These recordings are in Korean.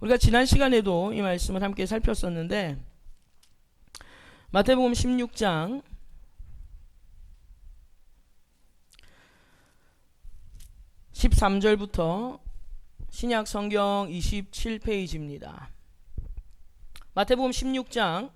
우리가 지난 시간에도 이 말씀을 함께 살폈었는데 마태복음 16장 13절부터 신약 성경 27페이지입니다. 마태복음 16장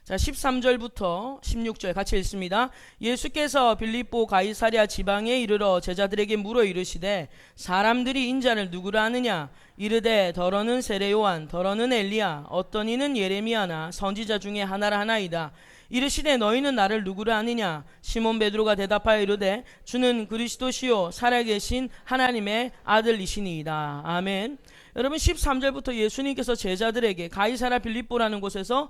13절부터 16절 같이 읽습니다. 예수께서 빌립보 가이사랴 지방에 이르러 제자들에게 물어 이르시되 사람들이 인자를 누구라 하느냐? 이르되 더러는 세례요한, 더러는 엘리야, 어떤 이는 예레미야나 선지자 중에 하나라 하나이다. 이르시되 너희는 나를 누구라 하느냐? 시몬 베드로가 대답하여 이르되 주는 그리스도시요 살아계신 하나님의 아들이시니이다. 아멘. 여러분 13절부터 예수님께서 제자들에게 가이사랴 빌립보라는 곳에서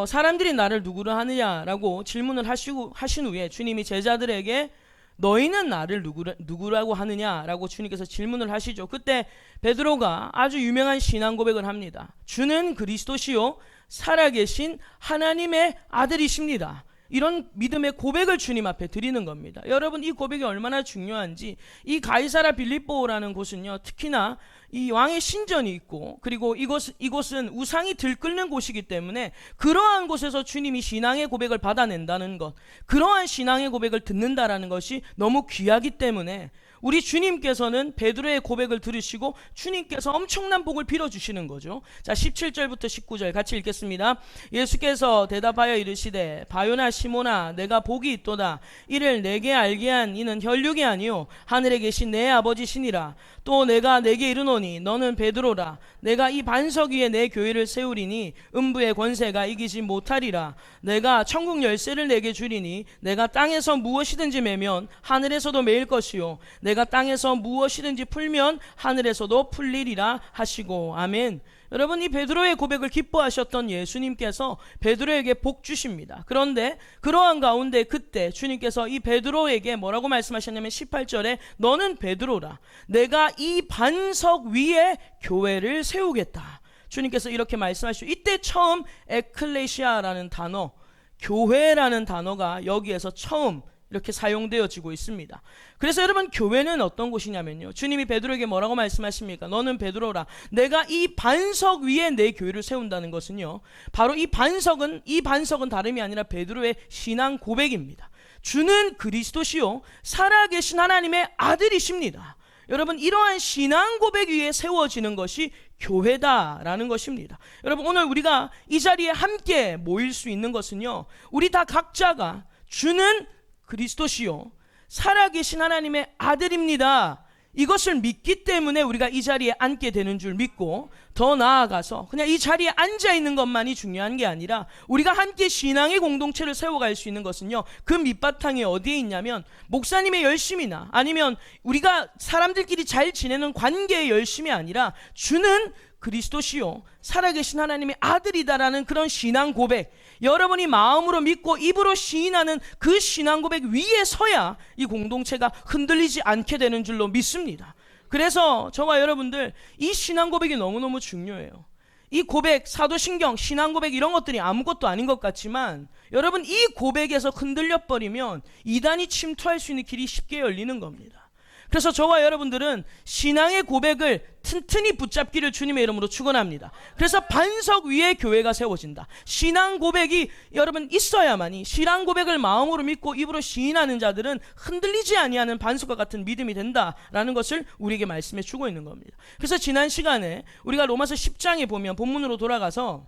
사람들이 나를 누구라 하느냐라고 질문을 하신 후에 주님이 제자들에게 너희는 나를 누구라고 하느냐라고 주님께서 질문을 하시죠. 그때 베드로가 아주 유명한 신앙 고백을 합니다. 주는 그리스도시요 살아계신 하나님의 아들이십니다. 이런 믿음의 고백을 주님 앞에 드리는 겁니다. 여러분 이 고백이 얼마나 중요한지, 이 가이사랴 빌립보라는 곳은요 특히나 이 왕의 신전이 있고, 그리고 이곳은 우상이 들끓는 곳이기 때문에 그러한 곳에서 주님이 신앙의 고백을 받아낸다는 것, 그러한 신앙의 고백을 듣는다라는 것이 너무 귀하기 때문에 우리 주님께서는 베드로의 고백을 들으시고 주님께서 엄청난 복을 빌어주시는 거죠. 자, 17절부터 19절 같이 읽겠습니다. 예수께서 대답하여 이르시되 바요나 시모나 내가 복이 있도다. 이를 내게 알게 한 이는 혈육이 아니요 하늘에 계신 내 아버지시니라. 또 내가 내게 이르노니 너는 베드로라. 내가 이 반석 위에 내 교회를 세우리니 음부의 권세가 이기지 못하리라. 내가 천국 열쇠를 내게 주리니 내가 땅에서 무엇이든지 매면 하늘에서도 매일 것이요 내가 땅에서 무엇이든지 풀면 하늘에서도 풀리리라 하시고. 아멘. 여러분 이 베드로의 고백을 기뻐하셨던 예수님께서 베드로에게 복 주십니다. 그런데 그러한 가운데 그때 주님께서 이 베드로에게 뭐라고 말씀하셨냐면 18절에 너는 베드로라. 내가 이 반석 위에 교회를 세우겠다. 주님께서 이렇게 말씀하시죠. 이때 처음 에클레시아라는 단어, 교회라는 단어가 여기에서 처음 이렇게 사용되어지고 있습니다. 그래서 여러분 교회는 어떤 곳이냐면요, 주님이 베드로에게 뭐라고 말씀하십니까? 너는 베드로라. 내가 이 반석 위에 내 교회를 세운다는 것은요, 바로 이 반석은 다름이 아니라 베드로의 신앙 고백입니다. 주는 그리스도시요 살아계신 하나님의 아들이십니다. 여러분 이러한 신앙 고백 위에 세워지는 것이 교회다라는 것입니다. 여러분 오늘 우리가 이 자리에 함께 모일 수 있는 것은요, 우리 다 각자가 주는 그리스도시요 살아계신 하나님의 아들입니다, 이것을 믿기 때문에 우리가 이 자리에 앉게 되는 줄 믿고, 더 나아가서 그냥 이 자리에 앉아있는 것만이 중요한 게 아니라 우리가 함께 신앙의 공동체를 세워갈 수 있는 것은요, 그 밑바탕이 어디에 있냐면 목사님의 열심이나 아니면 우리가 사람들끼리 잘 지내는 관계의 열심이 아니라 주는 그리스도시요 살아계신 하나님의 아들이다라는 그런 신앙 고백, 여러분이 마음으로 믿고 입으로 시인하는 그 신앙 고백 위에 서야 이 공동체가 흔들리지 않게 되는 줄로 믿습니다. 그래서 저와 여러분들 이 신앙 고백이 너무너무 중요해요. 이 고백, 사도신경, 신앙 고백 이런 것들이 아무것도 아닌 것 같지만 여러분 이 고백에서 흔들려 버리면 이단이 침투할 수 있는 길이 쉽게 열리는 겁니다. 그래서 저와 여러분들은 신앙의 고백을 튼튼히 붙잡기를 주님의 이름으로 축원합니다. 그래서 반석 위에 교회가 세워진다. 신앙 고백이 여러분 있어야만이, 신앙 고백을 마음으로 믿고 입으로 시인하는 자들은 흔들리지 아니하는 반석과 같은 믿음이 된다라는 것을 우리에게 말씀해 주고 있는 겁니다. 그래서 지난 시간에 우리가 로마서 10장에 보면 본문으로 돌아가서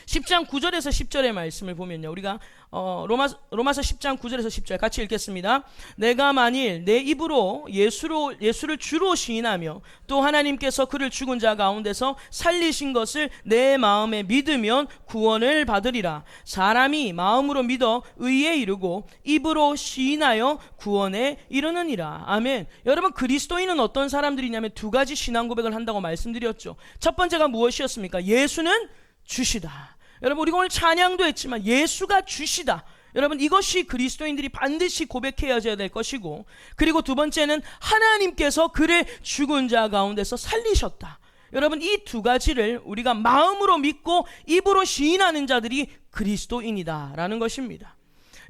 10장 9절에서 10절의 말씀을 보면요, 우리가 로마서 10장 9절에서 10절 같이 읽겠습니다. 내가 만일 내 입으로 예수를 주로 시인하며 또 하나님께서 그를 죽은 자 가운데서 살리신 것을 내 마음에 믿으면 구원을 받으리라. 사람이 마음으로 믿어 의에 이르고 입으로 시인하여 구원에 이르느니라. 아멘. 여러분 그리스도인은 어떤 사람들이냐면 두 가지 신앙 고백을 한다고 말씀드렸죠. 첫 번째가 무엇이었습니까? 예수는 주시다. 여러분 우리가 오늘 찬양도 했지만 예수가 주시다. 여러분 이것이 그리스도인들이 반드시 고백해야 될 것이고, 그리고 두 번째는 하나님께서 그를 죽은 자 가운데서 살리셨다. 여러분 이 두 가지를 우리가 마음으로 믿고 입으로 시인하는 자들이 그리스도인이다라는 것입니다.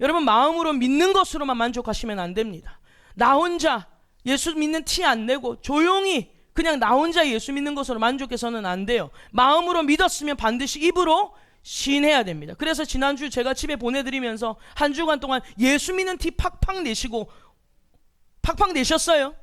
여러분 마음으로 믿는 것으로만 만족하시면 안 됩니다. 나 혼자 예수 믿는 티 안 내고 조용히 그냥 나 혼자 예수 믿는 것으로 만족해서는 안 돼요. 마음으로 믿었으면 반드시 입으로 시인해야 됩니다. 그래서 지난주 제가 집에 보내드리면서 한 주간 동안 예수 믿는 티 팍팍 내시고, 팍팍 내셨어요?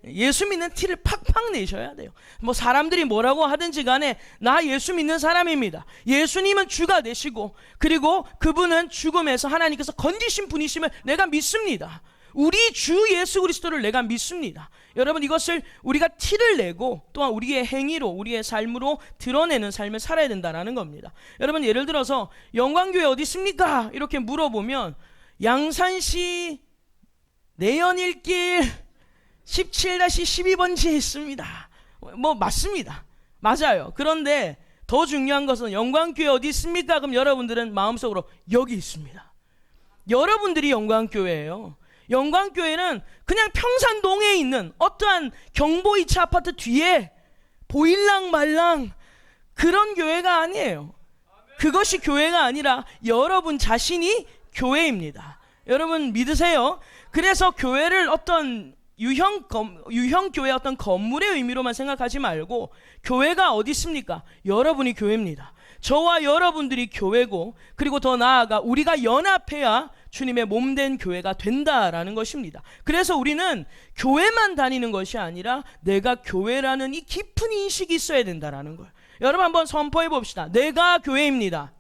예수 믿는 티를 팍팍 내셔야 돼요. 뭐 사람들이 뭐라고 하든지 간에 나 예수 믿는 사람입니다. 예수님은 주가 되시고, 그리고 그분은 죽음에서 하나님께서 건지신 분이심을 내가 믿습니다. 우리 주 예수 그리스도를 내가 믿습니다. 여러분, 이것을 우리가 티를 내고 또한 우리의 행위로, 우리의 삶으로 드러내는 삶을 살아야 된다는 겁니다. 여러분, 예를 들어서 영광교회 어디 있습니까? 이렇게 물어보면 양산시 내연일길 17-12번지에 있습니다. 뭐 맞습니다. 맞아요. 그런데 더 중요한 것은 영광교회 어디 있습니까? 그럼 여러분들은 마음속으로 여기 있습니다. 여러분들이 영광교회예요. 영광교회는 그냥 평산동에 있는 어떠한 경보 2차 아파트 뒤에 보일랑 말랑 그런 교회가 아니에요. 그것이 교회가 아니라 여러분 자신이 교회입니다. 여러분 믿으세요? 그래서 교회를 어떤 유형교회 어떤 건물의 의미로만 생각하지 말고, 교회가 어디 있습니까? 여러분이 교회입니다. 저와 여러분들이 교회고, 그리고 더 나아가 우리가 연합해야 주님의 몸된 교회가 된다라는 것입니다. 그래서 우리는 교회만 다니는 것이 아니라 내가 교회라는 이 깊은 인식이 있어야 된다라는 거예요. 여러분 한번 선포해 봅시다. 내가 교회입니다.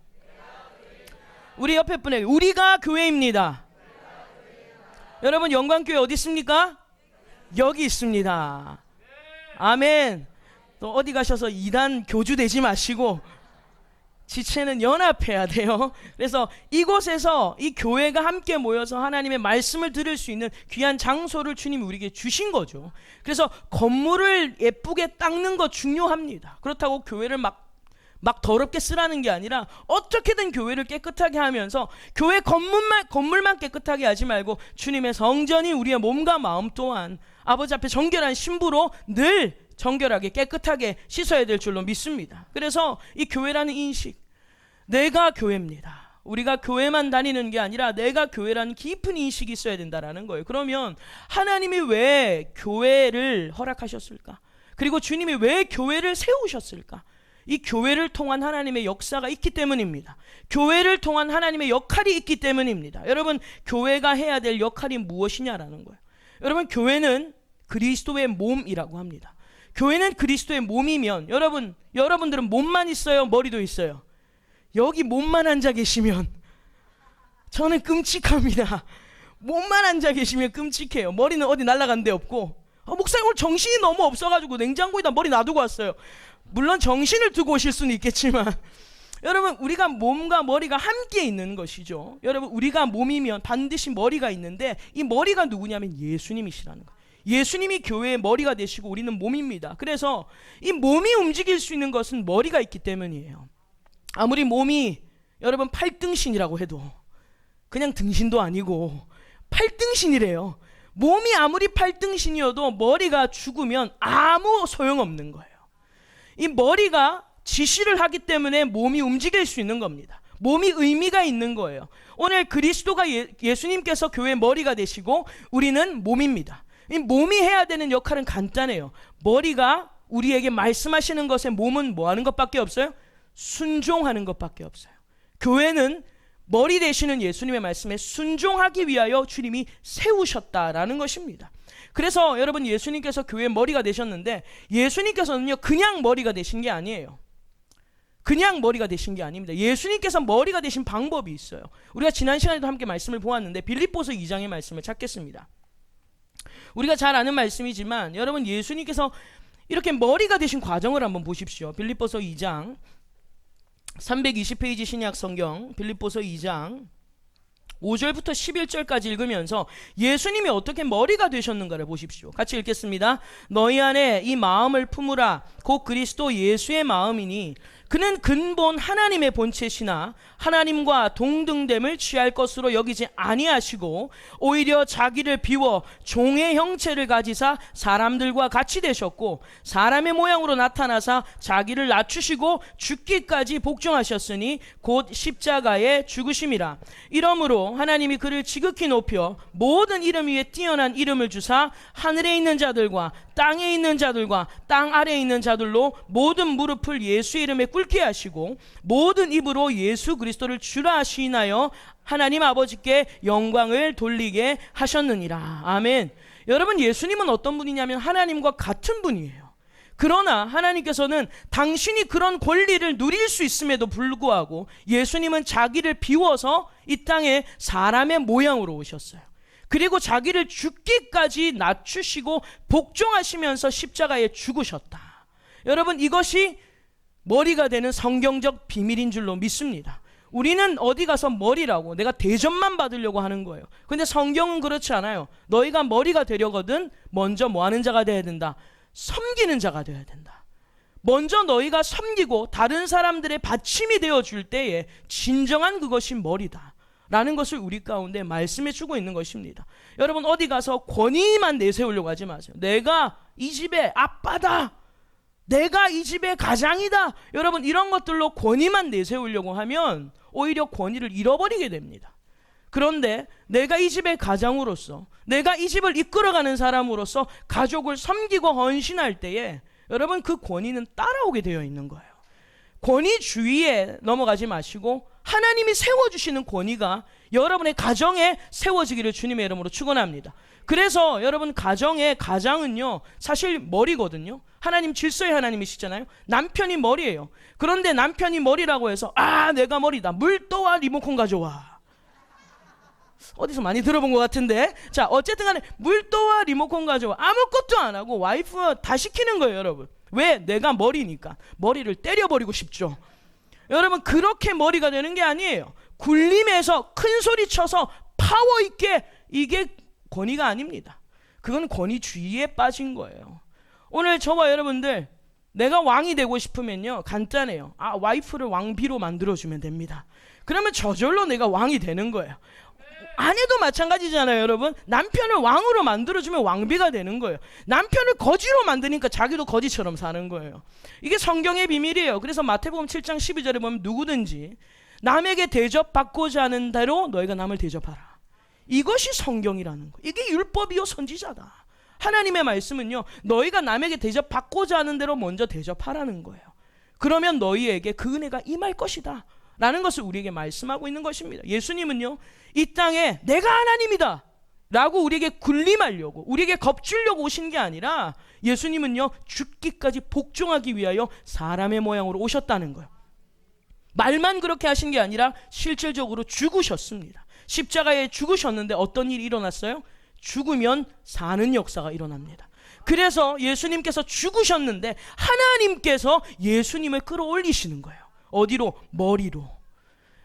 우리 옆에 분에게 우리가 교회입니다. 여러분, 영광교회 어디 있습니까? 여기 있습니다. 아멘. 또 어디 가셔서 이단 교주 되지 마시고 지체는 연합해야 돼요. 그래서 이곳에서 이 교회가 함께 모여서 하나님의 말씀을 들을 수 있는 귀한 장소를 주님이 우리에게 주신 거죠. 그래서 건물을 예쁘게 닦는 거 중요합니다. 그렇다고 교회를 막 더럽게 쓰라는 게 아니라 어떻게든 교회를 깨끗하게 하면서 교회 건물만 깨끗하게 하지 말고 주님의 성전이 우리의 몸과 마음 또한 아버지 앞에 정결한 신부로 늘 정결하게 깨끗하게 씻어야 될 줄로 믿습니다. 그래서 이 교회라는 인식, 내가 교회입니다. 우리가 교회만 다니는 게 아니라 내가 교회라는 깊은 인식이 있어야 된다는 거예요. 그러면 하나님이 왜 교회를 허락하셨을까? 그리고 주님이 왜 교회를 세우셨을까? 이 교회를 통한 하나님의 역사가 있기 때문입니다. 교회를 통한 하나님의 역할이 있기 때문입니다. 여러분, 교회가 해야 될 역할이 무엇이냐라는 거예요. 여러분, 교회는 그리스도의 몸이라고 합니다. 교회는 그리스도의 몸이면 여러분들은 몸만 있어요? 머리도 있어요? 여기 몸만 앉아 계시면 저는 끔찍합니다. 몸만 앉아 계시면 끔찍해요. 머리는 어디 날아간 데 없고, 목사님 오늘 정신이 너무 없어가지고 냉장고에다 머리 놔두고 왔어요. 물론 정신을 두고 오실 수는 있겠지만 여러분, 우리가 몸과 머리가 함께 있는 것이죠. 여러분, 우리가 몸이면 반드시 머리가 있는데 이 머리가 누구냐면 예수님이시라는 거예요. 예수님이 교회의 머리가 되시고 우리는 몸입니다. 그래서 이 몸이 움직일 수 있는 것은 머리가 있기 때문이에요. 아무리 몸이 여러분 8등신이라고 해도 그냥 등신도 아니고 8등신이래요. 몸이 아무리 8등신이어도 머리가 죽으면 아무 소용없는 거예요. 이 머리가 지시를 하기 때문에 몸이 움직일 수 있는 겁니다. 몸이 의미가 있는 거예요. 오늘 그리스도가 예수님께서 교회의 머리가 되시고 우리는 몸입니다. 이 몸이 해야 되는 역할은 간단해요. 머리가 우리에게 말씀하시는 것에 몸은 뭐 하는 것밖에 없어요? 순종하는 것밖에 없어요. 교회는 머리 되시는 예수님의 말씀에 순종하기 위하여 주님이 세우셨다라는 것입니다. 그래서 여러분, 예수님께서 교회의 머리가 되셨는데 예수님께서는요 그냥 머리가 되신 게 아니에요. 그냥 머리가 되신 게 아닙니다. 예수님께서 머리가 되신 방법이 있어요. 우리가 지난 시간에도 함께 말씀을 보았는데 빌립보서 2장의 말씀을 찾겠습니다. 우리가 잘 아는 말씀이지만 여러분, 예수님께서 이렇게 머리가 되신 과정을 한번 보십시오. 빌립보서 2장 320페이지 신약 성경 빌립보서 2장 5절부터 11절까지 읽으면서 예수님이 어떻게 머리가 되셨는가를 보십시오. 같이 읽겠습니다. 너희 안에 이 마음을 품으라. 곧 그리스도 예수의 마음이니 그는 근본 하나님의 본체시나 하나님과 동등됨을 취할 것으로 여기지 아니하시고 오히려 자기를 비워 종의 형체를 가지사 사람들과 같이 되셨고 사람의 모양으로 나타나사 자기를 낮추시고 죽기까지 복종하셨으니 곧 십자가에 죽으심이라. 이러므로 하나님이 그를 지극히 높여 모든 이름 위에 뛰어난 이름을 주사 하늘에 있는 자들과 땅에 있는 자들과 땅 아래에 있는 자들로 모든 무릎을 예수의 이름에 꿇게 하시고 모든 입으로 예수 그리스도를 주라 하시나요 하나님 아버지께 영광을 돌리게 하셨느니라. 아멘. 여러분, 예수님은 어떤 분이냐면 하나님과 같은 분이에요. 그러나 하나님께서는 당신이 그런 권리를 누릴 수 있음에도 불구하고 예수님은 자기를 비워서 이 땅에 사람의 모양으로 오셨어요. 그리고 자기를 죽기까지 낮추시고 복종하시면서 십자가에 죽으셨다. 여러분, 이것이 머리가 되는 성경적 비밀인 줄로 믿습니다. 우리는 어디 가서 머리라고 내가 대접만 받으려고 하는 거예요. 근데 성경은 그렇지 않아요. 너희가 머리가 되려거든 먼저 뭐 하는 자가 되어야 된다? 섬기는 자가 되어야 된다. 먼저 너희가 섬기고 다른 사람들의 받침이 되어줄 때에 진정한 그것이 머리다 라는 것을 우리 가운데 말씀해 주고 있는 것입니다. 여러분, 어디 가서 권위만 내세우려고 하지 마세요. 내가 이 집의 아빠다, 내가 이 집의 가장이다, 여러분 이런 것들로 권위만 내세우려고 하면 오히려 권위를 잃어버리게 됩니다. 그런데 내가 이 집의 가장으로서, 내가 이 집을 이끌어가는 사람으로서 가족을 섬기고 헌신할 때에 여러분 그 권위는 따라오게 되어 있는 거예요. 권위주의에 넘어가지 마시고 하나님이 세워주시는 권위가 여러분의 가정에 세워지기를 주님의 이름으로 축원합니다. 그래서 여러분, 가정의 가장은요 사실 머리거든요. 하나님 질서의 하나님이시잖아요. 남편이 머리예요. 그런데 남편이 머리라고 해서 내가 머리다, 물도와 리모컨 가져와, 어디서 많이 들어본 것 같은데, 자 어쨌든 간에 물도와 리모컨 가져와 아무것도 안 하고 와이프가 다 시키는 거예요. 여러분, 왜? 내가 머리니까 머리를 때려버리고 싶죠. 여러분, 그렇게 머리가 되는 게 아니에요. 굴림에서 큰 소리 쳐서 파워 있게, 이게 권위가 아닙니다. 그건 권위주의에 빠진 거예요. 오늘 저와 여러분들, 내가 왕이 되고 싶으면요 간단해요. 와이프를 왕비로 만들어주면 됩니다. 그러면 저절로 내가 왕이 되는 거예요. 아내도 마찬가지잖아요. 여러분, 남편을 왕으로 만들어주면 왕비가 되는 거예요. 남편을 거지로 만드니까 자기도 거지처럼 사는 거예요. 이게 성경의 비밀이에요. 그래서 마태복음 7장 12절에 보면 누구든지 남에게 대접받고자 하는 대로 너희가 남을 대접하라. 이것이 성경이라는 거예요. 이게 율법이요 선지자다. 하나님의 말씀은요 너희가 남에게 대접받고자 하는 대로 먼저 대접하라는 거예요. 그러면 너희에게 그 은혜가 임할 것이다 라는 것을 우리에게 말씀하고 있는 것입니다. 예수님은요 이 땅에 내가 하나님이다 라고 우리에게 군림하려고, 우리에게 겁주려고 오신 게 아니라 예수님은요 죽기까지 복종하기 위하여 사람의 모양으로 오셨다는 거예요. 말만 그렇게 하신 게 아니라 실질적으로 죽으셨습니다. 십자가에 죽으셨는데 어떤 일이 일어났어요? 죽으면 사는 역사가 일어납니다. 그래서 예수님께서 죽으셨는데 하나님께서 예수님을 끌어올리시는 거예요. 어디로?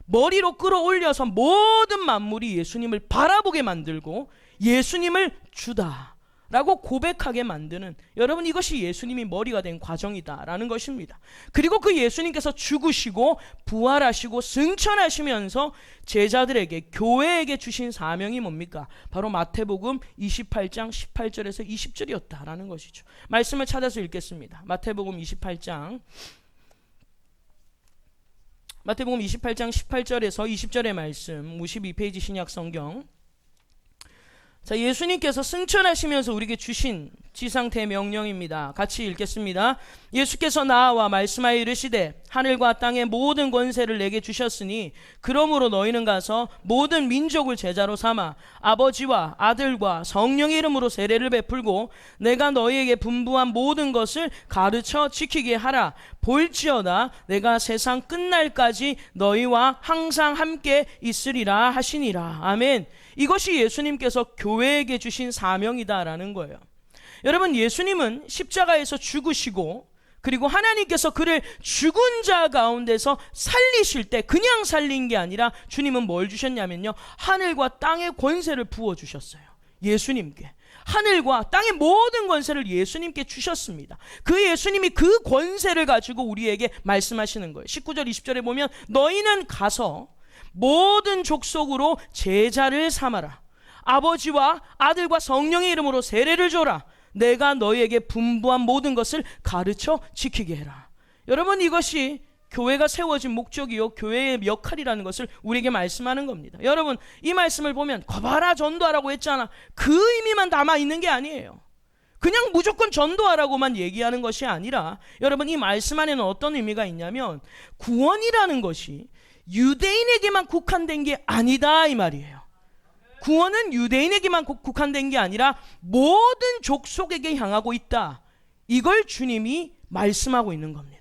머리로 끌어올려서 모든 만물이 예수님을 바라보게 만들고 예수님을 주다 라고 고백하게 만드는, 여러분 이것이 예수님이 머리가 된 과정이다라는 것입니다. 그리고 그 예수님께서 죽으시고 부활하시고 승천하시면서 제자들에게, 교회에게 주신 사명이 뭡니까? 바로 마태복음 28장 18절에서 20절이었다라는 것이죠. 말씀을 찾아서 읽겠습니다. 마태복음 28장 18절에서 20절의 말씀, 52페이지 신약 성경. 자, 예수님께서 승천하시면서 우리에게 주신 지상태 명령입니다. 같이 읽겠습니다. 예수께서 나와 말씀하여 이르시되 하늘과 땅의 모든 권세를 내게 주셨으니 그러므로 너희는 가서 모든 민족을 제자로 삼아 아버지와 아들과 성령의 이름으로 세례를 베풀고 내가 너희에게 분부한 모든 것을 가르쳐 지키게 하라. 볼지어다 내가 세상 끝날까지 너희와 항상 함께 있으리라 하시니라. 아멘. 이것이 예수님께서 교회에게 주신 사명이다라는 거예요. 여러분, 예수님은 십자가에서 죽으시고 그리고 하나님께서 그를 죽은 자 가운데서 살리실 때 그냥 살린 게 아니라 주님은 뭘 주셨냐면요, 하늘과 땅의 권세를 부어주셨어요. 예수님께 하늘과 땅의 모든 권세를 예수님께 주셨습니다. 그 예수님이 그 권세를 가지고 우리에게 말씀하시는 거예요. 19절 20절에 보면 너희는 가서 모든 족속으로 제자를 삼아라. 아버지와 아들과 성령의 이름으로 세례를 줘라. 내가 너희에게 분부한 모든 것을 가르쳐 지키게 해라. 여러분, 이것이 교회가 세워진 목적이요 교회의 역할이라는 것을 우리에게 말씀하는 겁니다. 여러분, 이 말씀을 보면 거봐라 전도하라고 했잖아, 그 의미만 담아 있는 게 아니에요. 그냥 무조건 전도하라고만 얘기하는 것이 아니라 여러분, 이 말씀 안에는 어떤 의미가 있냐면 구원이라는 것이 유대인에게만 국한된 게 아니다 이 말이에요. 구원은 유대인에게만 국한된 게 아니라 모든 족속에게 향하고 있다. 이걸 주님이 말씀하고 있는 겁니다.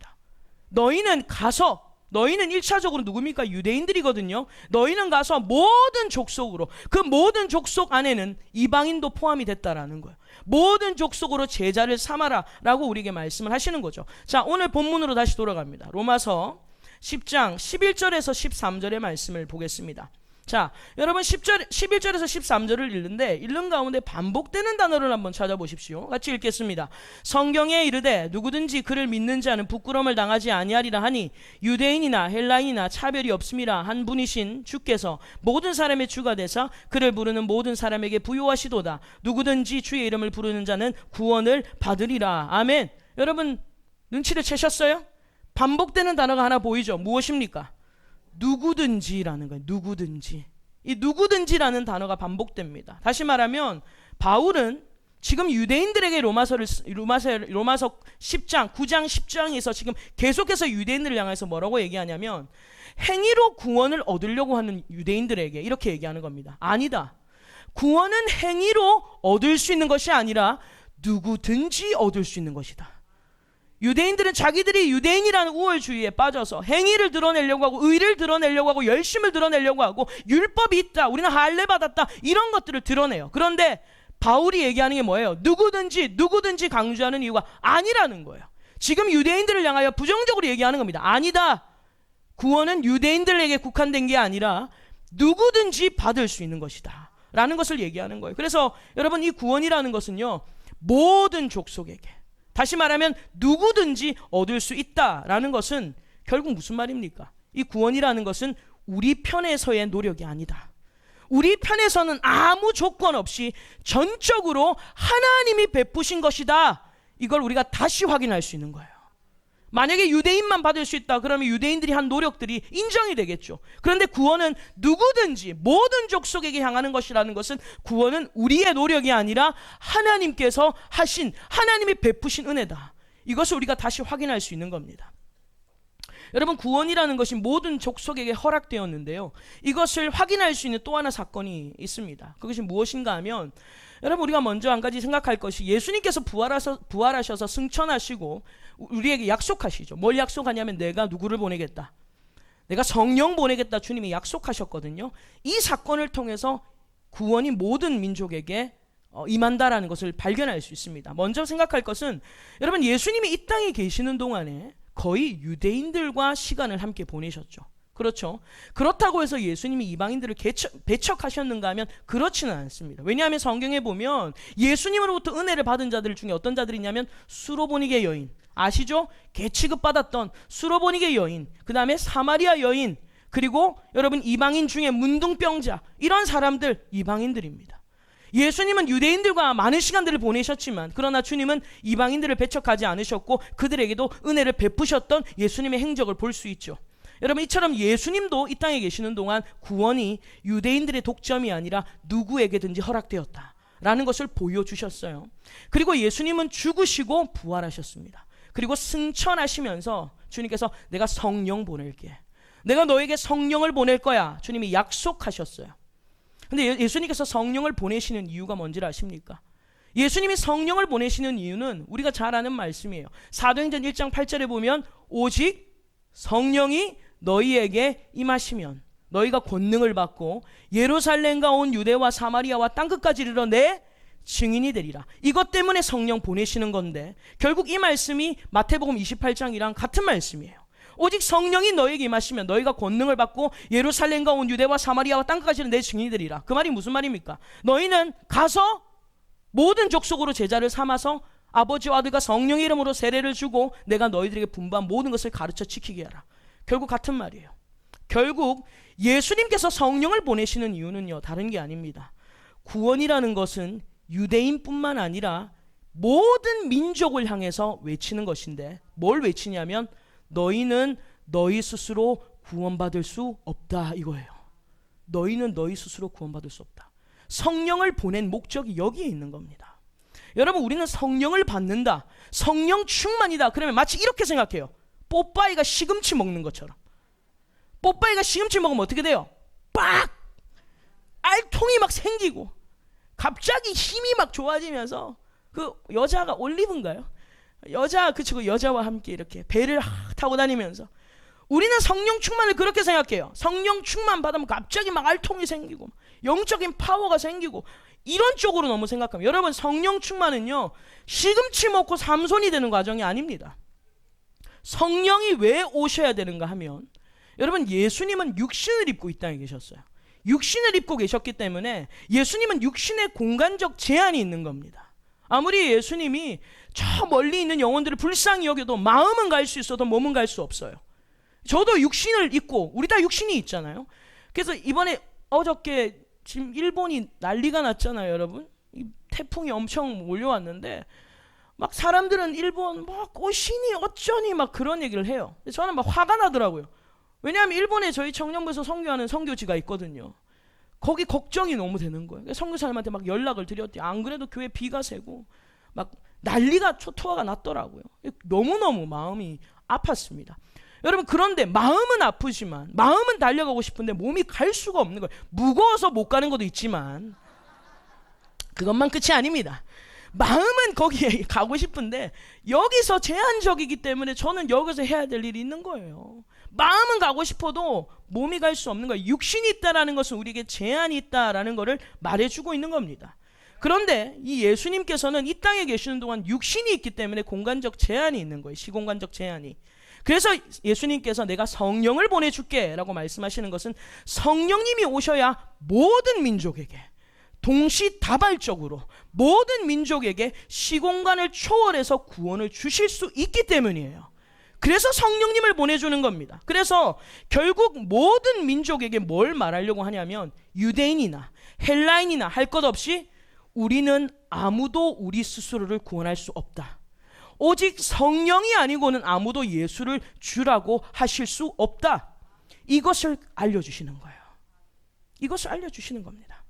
너희는 가서, 너희는 1차적으로 누굽니까? 유대인들이거든요. 너희는 가서 모든 족속으로, 그 모든 족속 안에는 이방인도 포함이 됐다라는 거예요. 모든 족속으로 제자를 삼아라 라고 우리에게 말씀을 하시는 거죠. 자, 오늘 본문으로 다시 돌아갑니다. 로마서 10장 11절에서 13절의 말씀을 보겠습니다. 자, 여러분 11절에서 13절을 읽는 가운데 반복되는 단어를 한번 찾아보십시오. 같이 읽겠습니다. 성경에 이르되 누구든지 그를 믿는 자는 부끄러움을 당하지 아니하리라 하니 유대인이나 헬라인이나 차별이 없음이라 한 분이신 주께서 모든 사람의 주가 되사 그를 부르는 모든 사람에게 부요하시도다. 누구든지 주의 이름을 부르는 자는 구원을 받으리라. 아멘. 여러분, 눈치를 채셨어요? 반복되는 단어가 하나 보이죠? 무엇입니까? 누구든지라는 거예요. 누구든지. 이 누구든지라는 단어가 반복됩니다. 다시 말하면 바울은 지금 유대인들에게 로마서 10장, 9장, 10장에서 지금 계속해서 유대인들을 향해서 뭐라고 얘기하냐면 행위로 구원을 얻으려고 하는 유대인들에게 이렇게 얘기하는 겁니다. 아니다. 구원은 행위로 얻을 수 있는 것이 아니라 누구든지 얻을 수 있는 것이다. 유대인들은 자기들이 유대인이라는 우월주의에 빠져서 행위를 드러내려고 하고 의를 드러내려고 하고 열심을 드러내려고 하고 율법이 있다, 우리는 할례 받았다, 이런 것들을 드러내요. 그런데 바울이 얘기하는 게 뭐예요? 누구든지 강조하는 이유가 아니라는 거예요. 지금 유대인들을 향하여 부정적으로 얘기하는 겁니다. 아니다. 구원은 유대인들에게 국한된 게 아니라 누구든지 받을 수 있는 것이다 라는 것을 얘기하는 거예요. 그래서 여러분, 이 구원이라는 것은요 모든 족속에게, 다시 말하면 누구든지 얻을 수 있다라는 것은 결국 무슨 말입니까? 이 구원이라는 것은 우리 편에서의 노력이 아니다. 우리 편에서는 아무 조건 없이 전적으로 하나님이 베푸신 것이다. 이걸 우리가 다시 확인할 수 있는 거예요. 만약에 유대인만 받을 수 있다 그러면 유대인들이 한 노력들이 인정이 되겠죠. 그런데 구원은 누구든지 모든 족속에게 향하는 것이라는 것은, 구원은 우리의 노력이 아니라 하나님께서 하신, 하나님이 베푸신 은혜다. 이것을 우리가 다시 확인할 수 있는 겁니다. 여러분, 구원이라는 것이 모든 족속에게 허락되었는데요, 이것을 확인할 수 있는 또 하나 사건이 있습니다. 그것이 무엇인가 하면, 여러분, 우리가 먼저 한 가지 생각할 것이, 예수님께서 부활하셔서 승천하시고 우리에게 약속하시죠. 뭘 약속하냐면 내가 누구를 보내겠다, 내가 성령 보내겠다 주님이 약속하셨거든요. 이 사건을 통해서 구원이 모든 민족에게 임한다라는 것을 발견할 수 있습니다. 먼저 생각할 것은, 여러분, 예수님이 이 땅에 계시는 동안에 거의 유대인들과 시간을 함께 보내셨죠. 그렇죠. 그렇다고 해서 예수님이 이방인들을 배척하셨는가 하면 그렇지는 않습니다. 왜냐하면 성경에 보면 예수님으로부터 은혜를 받은 자들 중에 어떤 자들이 있냐면 수로보니게 여인, 아시죠? 개 취급받았던 수로보니게 여인, 그 다음에 사마리아 여인, 그리고 여러분 이방인 중에 문둥병자, 이런 사람들 이방인들입니다. 예수님은 유대인들과 많은 시간들을 보내셨지만, 그러나 주님은 이방인들을 배척하지 않으셨고 그들에게도 은혜를 베푸셨던 예수님의 행적을 볼 수 있죠. 여러분, 이처럼 예수님도 이 땅에 계시는 동안 구원이 유대인들의 독점이 아니라 누구에게든지 허락되었다라는 것을 보여주셨어요. 그리고 예수님은 죽으시고 부활하셨습니다. 그리고 승천하시면서 주님께서 내가 성령 보낼게, 내가 너에게 성령을 보낼 거야, 주님이 약속하셨어요. 근데 예수님께서 성령을 보내시는 이유가 뭔지 아십니까? 예수님이 성령을 보내시는 이유는 우리가 잘 아는 말씀이에요. 사도행전 1장 8절에 보면 오직 성령이 너희에게 임하시면 너희가 권능을 받고 예루살렘과 온 유대와 사마리아와 땅끝까지 이르러 내 증인이 되리라. 이것 때문에 성령 보내시는 건데, 결국 이 말씀이 마태복음 28장이랑 같은 말씀이에요. 오직 성령이 너희에게 임하시면 너희가 권능을 받고 예루살렘과 온 유대와 사마리아와 땅끝까지 내 증인이 되리라. 그 말이 무슨 말입니까? 너희는 가서 모든 족속으로 제자를 삼아서 아버지와 아들과 성령의 이름으로 세례를 주고 내가 너희들에게 분부한 모든 것을 가르쳐 지키게 하라. 결국 같은 말이에요. 결국 예수님께서 성령을 보내시는 이유는요, 다른 게 아닙니다. 구원이라는 것은 유대인뿐만 아니라 모든 민족을 향해서 외치는 것인데, 뭘 외치냐면 너희는 너희 스스로 구원받을 수 없다, 이거예요. 너희는 너희 스스로 구원받을 수 없다. 성령을 보낸 목적이 여기에 있는 겁니다. 여러분, 우리는 성령을 받는다, 성령 충만이다, 그러면 마치 이렇게 생각해요. 뽀빠이가 시금치 먹는 것처럼. 뽀빠이가 시금치 먹으면 어떻게 돼요? 빡! 알통이 막 생기고 갑자기 힘이 막 좋아지면서, 그 여자가 올리브인가요? 여자 그 친구 여자와 함께 이렇게 배를 타고 다니면서, 우리는 성령 충만을 그렇게 생각해요. 성령 충만 받으면 갑자기 막 알통이 생기고 영적인 파워가 생기고, 이런 쪽으로 너무 생각합니다. 여러분, 성령 충만은요, 시금치 먹고 삼손이 되는 과정이 아닙니다. 성령이 왜 오셔야 되는가 하면, 여러분, 예수님은 육신을 입고 이 땅에 계셨어요. 육신을 입고 계셨기 때문에 예수님은 육신의 공간적 제한이 있는 겁니다. 아무리 예수님이 저 멀리 있는 영혼들을 불쌍히 여겨도 마음은 갈 수 있어도 몸은 갈 수 없어요. 저도 육신을 입고, 우리 다 육신이 있잖아요. 그래서 이번에 어저께 지금 일본이 난리가 났잖아요, 여러분. 이 태풍이 엄청 몰려왔는데 막 사람들은 일본 뭐 꽃이니 어쩌니 막 그런 얘기를 해요. 저는 막 화가 나더라고요. 왜냐하면 일본에 저희 청년부에서 선교하는 선교지가 있거든요. 거기 걱정이 너무 되는 거예요. 선교사님한테 막 연락을 드렸더니 안 그래도 교회 비가 새고 막 난리가 초토화가 났더라고요. 너무너무 마음이 아팠습니다. 여러분, 그런데 마음은 아프지만, 마음은 달려가고 싶은데 몸이 갈 수가 없는 거예요. 무거워서 못 가는 것도 있지만 그것만 끝이 아닙니다. 마음은 거기에 가고 싶은데 여기서 제한적이기 때문에 저는 여기서 해야 될 일이 있는 거예요. 마음은 가고 싶어도 몸이 갈 수 없는 거예요. 육신이 있다라는 것은 우리에게 제한이 있다라는 것을 말해주고 있는 겁니다. 그런데 이 예수님께서는 이 땅에 계시는 동안 육신이 있기 때문에 공간적 제한이 있는 거예요. 시공간적 제한이. 그래서 예수님께서 내가 성령을 보내줄게 라고 말씀하시는 것은, 성령님이 오셔야 모든 민족에게 동시다발적으로 모든 민족에게 시공간을 초월해서 구원을 주실 수 있기 때문이에요. 그래서 성령님을 보내주는 겁니다. 그래서 결국 모든 민족에게 뭘 말하려고 하냐면, 유대인이나 헬라인이나 할 것 없이 우리는 아무도 우리 스스로를 구원할 수 없다. 오직 성령이 아니고는 아무도 예수를 주라고 하실 수 없다. 이것을 알려주시는 거예요. 이것을 알려주시는 겁니다.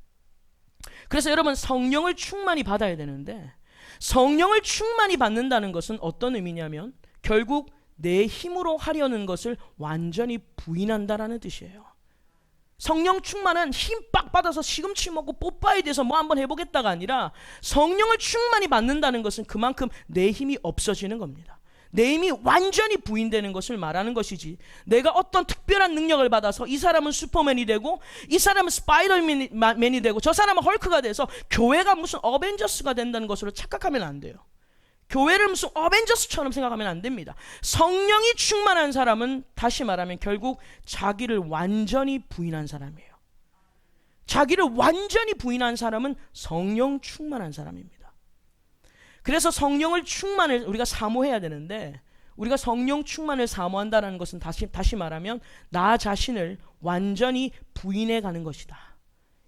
그래서 여러분, 성령을 충만히 받아야 되는데, 성령을 충만히 받는다는 것은 어떤 의미냐면 결국 내 힘으로 하려는 것을 완전히 부인한다라는 뜻이에요. 성령 충만은 힘 빡 받아서 시금치 먹고 뽀빠이 돼서 뭐 한번 해보겠다가 아니라, 성령을 충만히 받는다는 것은 그만큼 내 힘이 없어지는 겁니다. 내 힘이 완전히 부인되는 것을 말하는 것이지, 내가 어떤 특별한 능력을 받아서 이 사람은 슈퍼맨이 되고 이 사람은 스파이더맨이 되고 저 사람은 헐크가 돼서 교회가 무슨 어벤져스가 된다는 것으로 착각하면 안 돼요. 교회를 무슨 어벤져스처럼 생각하면 안 됩니다. 성령이 충만한 사람은, 다시 말하면 결국 자기를 완전히 부인한 사람이에요. 자기를 완전히 부인한 사람은 성령 충만한 사람입니다. 그래서 성령을 충만을 우리가 사모해야 되는데, 우리가 성령 충만을 사모한다는 것은 다시 말하면 나 자신을 완전히 부인해 가는 것이다.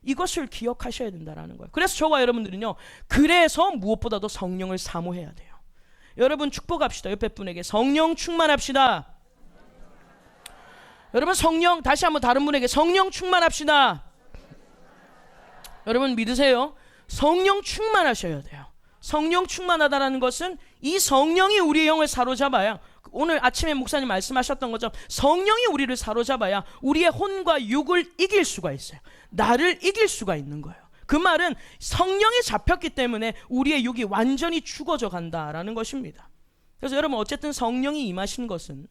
이것을 기억하셔야 된다는 거예요. 그래서 저와 여러분들은요, 그래서 무엇보다도 성령을 사모해야 돼요. 여러분, 축복합시다. 옆에 분에게 성령 충만합시다. 여러분, 성령, 다시 한번 다른 분에게 성령 충만합시다. 여러분, 믿으세요? 성령 충만하셔야 돼요. 성령 충만하다라는 것은 이 성령이 우리의 영을 사로잡아야, 오늘 아침에 목사님 말씀하셨던 것처럼 성령이 우리를 사로잡아야 우리의 혼과 육을 이길 수가 있어요. 나를 이길 수가 있는 거예요. 그 말은 성령이 잡혔기 때문에 우리의 육이 완전히 죽어져 간다라는 것입니다. 그래서 여러분, 어쨌든 성령이 임하신 것은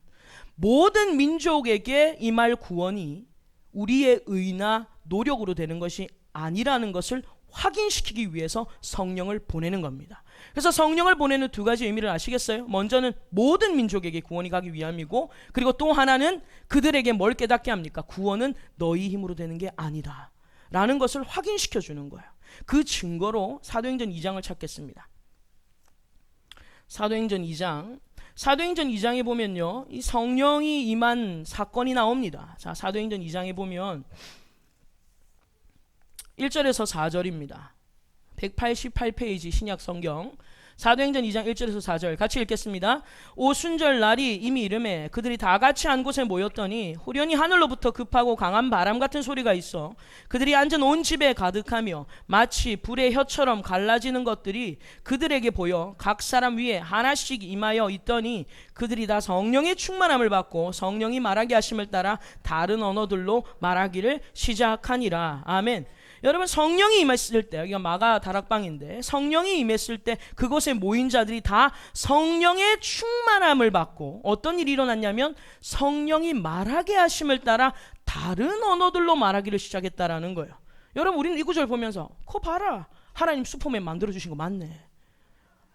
모든 민족에게 임할 구원이 우리의 의나 노력으로 되는 것이 아니라는 것을 확인시키기 위해서 성령을 보내는 겁니다. 그래서 성령을 보내는 두 가지 의미를 아시겠어요? 먼저는 모든 민족에게 구원이 가기 위함이고, 그리고 또 하나는 그들에게 뭘 깨닫게 합니까? 구원은 너희 힘으로 되는 게 아니다 라는 것을 확인시켜 주는 거예요. 그 증거로 사도행전 2장을 찾겠습니다. 사도행전 2장에 보면요, 이 성령이 임한 사건이 나옵니다. 자, 사도행전 2장에 보면 1절에서 4절입니다. 188페이지 신약 성경 사도행전 2장 1절에서 4절 같이 읽겠습니다. 오순절 날이 이미 이름에 그들이 다 같이 한 곳에 모였더니 후련히 하늘로부터 급하고 강한 바람 같은 소리가 있어 그들이 앉은 온 집에 가득하며 마치 불의 혀처럼 갈라지는 것들이 그들에게 보여 각 사람 위에 하나씩 임하여 있더니 그들이 다 성령의 충만함을 받고 성령이 말하게 하심을 따라 다른 언어들로 말하기를 시작하니라. 아멘. 여러분, 성령이 임했을 때, 여기가 마가 다락방인데 성령이 임했을 때 그곳에 모인 자들이 다 성령의 충만함을 받고 어떤 일이 일어났냐면 성령이 말하게 하심을 따라 다른 언어들로 말하기를 시작했다라는 거예요. 여러분, 우리는 이 구절 보면서 그거 봐라, 하나님 슈퍼맨 만들어주신 거 맞네,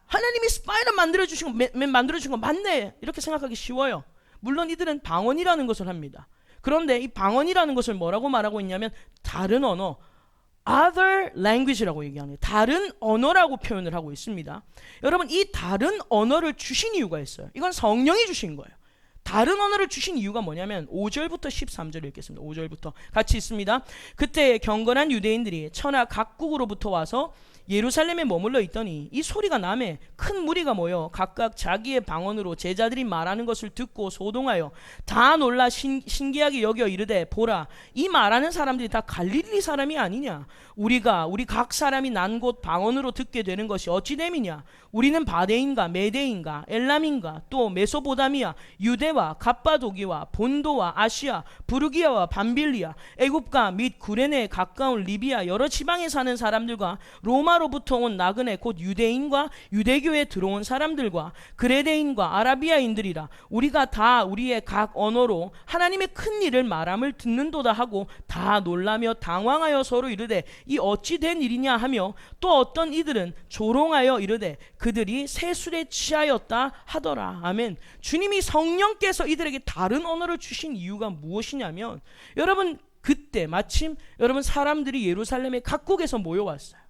하나님이 스파이더 만들어주신 거 맞네, 이렇게 생각하기 쉬워요. 물론 이들은 방언이라는 것을 합니다. 그런데 이 방언이라는 것을 뭐라고 말하고 있냐면 다른 언어, other language라고 얘기합니다. 다른 언어라고 표현을 하고 있습니다. 여러분, 이 다른 언어를 주신 이유가 있어요. 이건 성령이 주신 거예요. 다른 언어를 주신 이유가 뭐냐면 5절부터 13절 읽겠습니다. 5절부터 같이 있습니다. 그때 경건한 유대인들이 천하 각국으로부터 와서 예루살렘에 머물러 있더니 이 소리가 나매 큰 무리가 모여 각각 자기의 방언으로 제자들이 말하는 것을 듣고 소동하여 다 놀라 신기하게 여겨 이르되 보라, 이 말하는 사람들이 다 갈릴리 사람이 아니냐? 우리 각 사람이 난 곳 방언으로 듣게 되는 것이 어찌 됨이냐? 우리는 바데인가 메데인가 엘람인가 또 메소보다미아 유대와 갑바도기와 본도와 아시아 부르기아와 밤빌리아 애굽과 및 구레네에 가까운 리비아 여러 지방에 사는 사람들과 로마로부터 온 나그네 곧 유대인과 유대교에 들어온 사람들과 그레데인과 아라비아인들이라. 우리가 다 우리의 각 언어로 하나님의 큰 일을 말함을 듣는도다 하고 다 놀라며 당황하여 서로 이르되 이 어찌 된 일이냐 하며 또 어떤 이들은 조롱하여 이르되 그들이 세술에 취하였다 하더라. 아멘. 주님이 성령께서 이들에게 다른 언어를 주신 이유가 무엇이냐면 여러분, 그때 마침 여러분 사람들이 예루살렘의 각국에서 모여왔어요.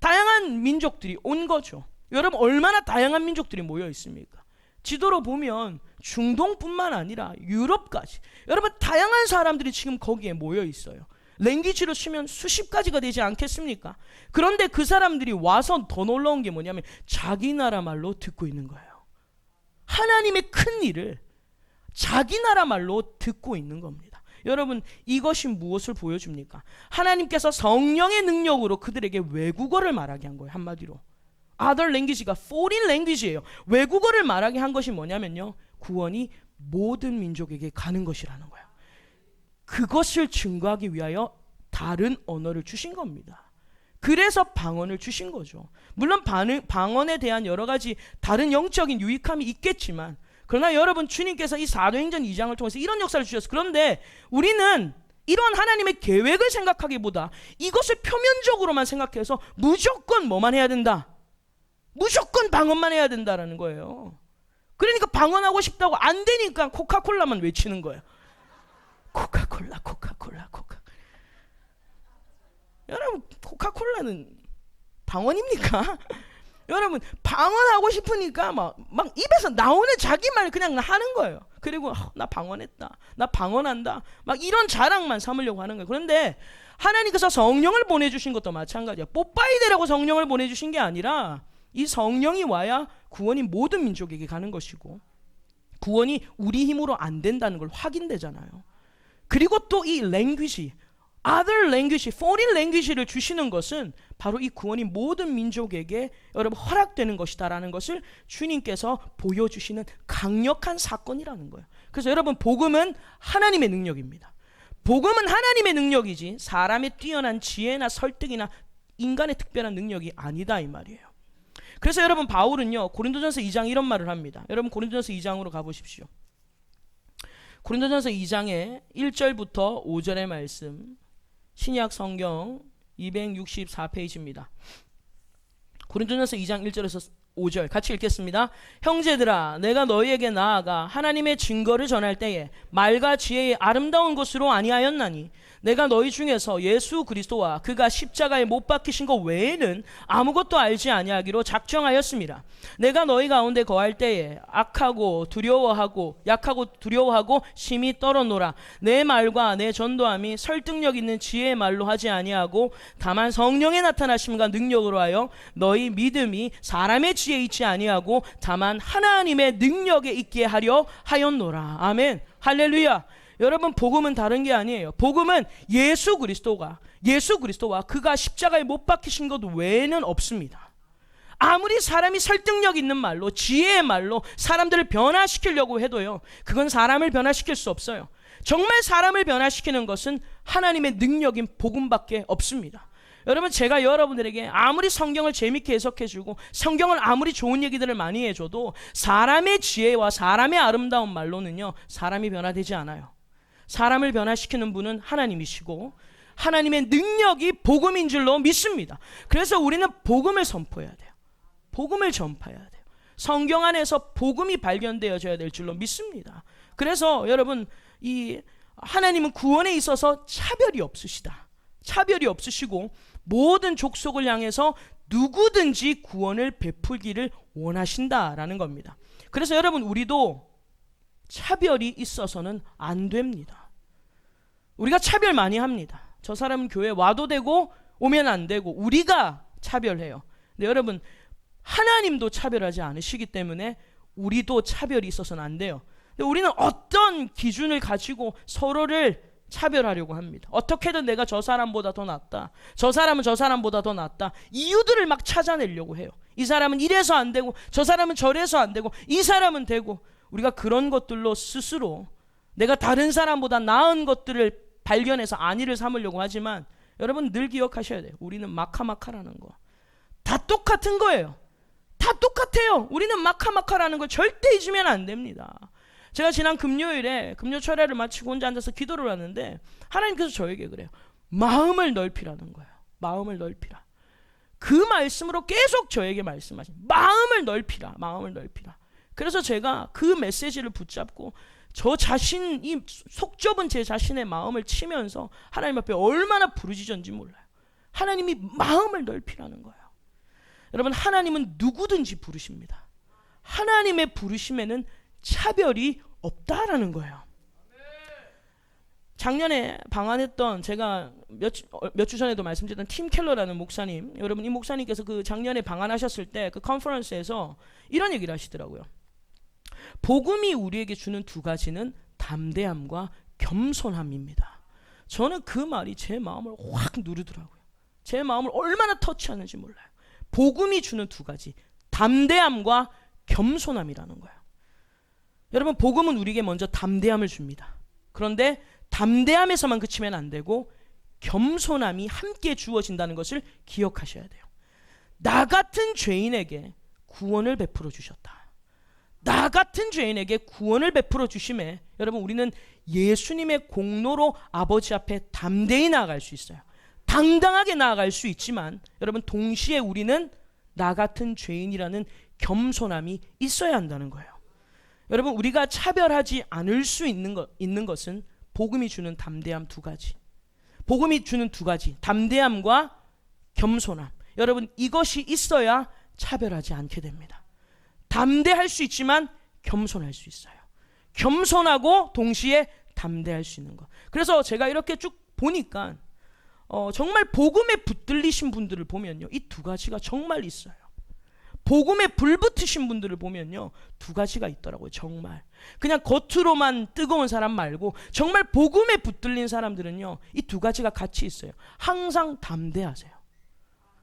다양한 민족들이 온 거죠. 여러분, 얼마나 다양한 민족들이 모여 있습니까? 지도로 보면 중동뿐만 아니라 유럽까지 여러분 다양한 사람들이 지금 거기에 모여 있어요. 랭귀지로 치면 수십 가지가 되지 않겠습니까? 그런데 그 사람들이 와서 더 놀라운 게 뭐냐면 자기 나라 말로 듣고 있는 거예요. 하나님의 큰 일을 자기 나라 말로 듣고 있는 겁니다. 여러분, 이것이 무엇을 보여줍니까? 하나님께서 성령의 능력으로 그들에게 외국어를 말하게 한 거예요. 한마디로 other language가 foreign language예요. 외국어를 말하게 한 것이 뭐냐면요, 구원이 모든 민족에게 가는 것이라는 거예요. 그것을 증거하기 위하여 다른 언어를 주신 겁니다. 그래서 방언을 주신 거죠. 물론 방언에 대한 여러 가지 다른 영적인 유익함이 있겠지만, 그러나 여러분, 주님께서 이 사도행전 2장을 통해서 이런 역사를 주셨어요. 그런데 우리는 이런 하나님의 계획을 생각하기보다 이것을 표면적으로만 생각해서 무조건 뭐만 해야 된다, 무조건 방언만 해야 된다라는 거예요. 그러니까 방언하고 싶다고 안 되니까 코카콜라만 외치는 거예요. 코카콜라. 여러분, 코카콜라는 방언입니까? 여러분, 방언하고 싶으니까 막 입에서 나오는 자기 말 그냥 하는 거예요. 그리고 나 방언했다, 나 방언한다, 막 이런 자랑만 삼으려고 하는 거예요. 그런데 하나님께서 성령을 보내주신 것도 마찬가지야. 뽀빠이 되라고 성령을 보내주신 게 아니라 이 성령이 와야 구원이 모든 민족에게 가는 것이고 구원이 우리 힘으로 안 된다는 걸 확인되잖아요. 그리고 또 이 랭귀지, other language, foreign language를 주시는 것은 바로 이 구원이 모든 민족에게 여러분 허락되는 것이다라는 것을 주님께서 보여주시는 강력한 사건이라는 거예요. 그래서 여러분, 복음은 하나님의 능력입니다. 복음은 하나님의 능력이지 사람의 뛰어난 지혜나 설득이나 인간의 특별한 능력이 아니다, 이 말이에요. 그래서 여러분, 바울은요 고린도전서 2장 이런 말을 합니다. 여러분, 고린도전서 2장으로 가보십시오. 고린도전서 2장의 1절부터 5절의 말씀, 신약 성경 264페이지입니다. 고린도전서 2장 1절에서 5절 같이 읽겠습니다. 형제들아, 내가 너희에게 나아가 하나님의 증거를 전할 때에 말과 지혜의 아름다운 것으로 아니하였나니 내가 너희 중에서 예수 그리스도와 그가 십자가에 못 박히신 것 외에는 아무것도 알지 아니하기로 작정하였습니다. 내가 너희 가운데 거할 때에 약하고 두려워하고 심히 떨어노라. 내 말과 내 전도함이 설득력 있는 지혜의 말로 하지 아니하고 다만 성령의 나타나심과 능력으로 하여 너희 믿음이 사람의 지혜에 있지 아니하고 다만 하나님의 능력에 있게 하려 하였노라. 아멘. 할렐루야. 여러분, 복음은 다른 게 아니에요. 복음은 예수 그리스도와 그가 십자가에 못 박히신 것 외에는 없습니다. 아무리 사람이 설득력 있는 말로, 지혜의 말로 사람들을 변화시키려고 해도요, 그건 사람을 변화시킬 수 없어요. 정말 사람을 변화시키는 것은 하나님의 능력인 복음밖에 없습니다. 여러분, 제가 여러분들에게 아무리 성경을 재밌게 해석해주고 성경을 아무리 좋은 얘기들을 많이 해줘도 사람의 지혜와 사람의 아름다운 말로는요, 사람이 변화되지 않아요. 사람을 변화시키는 분은 하나님이시고 하나님의 능력이 복음인 줄로 믿습니다. 그래서 우리는 복음을 선포해야 돼요. 복음을 전파해야 돼요. 성경 안에서 복음이 발견되어져야 될 줄로 믿습니다. 그래서 여러분, 이 하나님은 구원에 있어서 차별이 없으시다. 차별이 없으시고 모든 족속을 향해서 누구든지 구원을 베풀기를 원하신다라는 겁니다. 그래서 여러분, 우리도 차별이 있어서는 안 됩니다. 우리가 차별 많이 합니다. 저 사람은 교회 와도 되고 오면 안 되고 우리가 차별해요. 근데 여러분, 하나님도 차별하지 않으시기 때문에 우리도 차별이 있어서는 안 돼요. 근데 우리는 어떤 기준을 가지고 서로를 차별하려고 합니다. 어떻게든 내가 저 사람보다 더 낫다, 저 사람은 저 사람보다 더 낫다, 이유들을 막 찾아내려고 해요. 이 사람은 이래서 안 되고 저 사람은 저래서 안 되고 이 사람은 되고, 우리가 그런 것들로 스스로 내가 다른 사람보다 나은 것들을 발견해서 안위를 삼으려고 하지만, 여러분 늘 기억하셔야 돼요. 우리는 마카마카라는 거 다 똑같은 거예요. 다 똑같아요. 우리는 마카마카라는 걸 절대 잊으면 안 됩니다. 제가 지난 금요일에 금요 철야를 마치고 혼자 앉아서 기도를 하는데 하나님께서 저에게 그래요. 마음을 넓히라는 거예요. 마음을 넓히라. 그 말씀으로 계속 저에게 말씀하신, 마음을 넓히라, 마음을 넓히라. 그래서 제가 그 메시지를 붙잡고 저 자신, 이 속 좁은 제 자신의 마음을 치면서 하나님 앞에 얼마나 부르짖었는지 몰라요. 하나님이 마음을 넓히라는 거예요. 여러분, 하나님은 누구든지 부르십니다. 하나님의 부르심에는 차별이 없다라는 거예요. 작년에 방한했던, 제가 몇 주 전에도 말씀드렸던 팀 켈러라는 목사님, 여러분 이 목사님께서 그 작년에 방한하셨을 때 그 컨퍼런스에서 이런 얘기를 하시더라고요. 복음이 우리에게 주는 두 가지는 담대함과 겸손함입니다. 저는 그 말이 제 마음을 확 누르더라고요. 제 마음을 얼마나 터치하는지 몰라요. 복음이 주는 두 가지, 담대함과 겸손함이라는 거예요. 여러분, 복음은 우리에게 먼저 담대함을 줍니다. 그런데 담대함에서만 그치면 안 되고 겸손함이 함께 주어진다는 것을 기억하셔야 돼요. 나 같은 죄인에게 구원을 베풀어 주셨다. 나 같은 죄인에게 구원을 베풀어 주심에 여러분, 우리는 예수님의 공로로 아버지 앞에 담대히 나아갈 수 있어요. 당당하게 나아갈 수 있지만 여러분, 동시에 우리는 나 같은 죄인이라는 겸손함이 있어야 한다는 거예요. 여러분, 우리가 차별하지 않을 수 있는 것은 복음이 주는 담대함 두 가지, 복음이 주는 두 가지, 담대함과 겸손함. 여러분, 이것이 있어야 차별하지 않게 됩니다. 담대할 수 있지만 겸손할 수 있어요. 겸손하고 동시에 담대할 수 있는 것. 그래서 제가 이렇게 쭉 보니까 정말 복음에 붙들리신 분들을 보면요, 이 두 가지가 정말 있어요. 복음에 불붙으신 분들을 보면요, 두 가지가 있더라고요. 정말 그냥 겉으로만 뜨거운 사람 말고 정말 복음에 붙들린 사람들은요, 이 두 가지가 같이 있어요. 항상 담대하세요.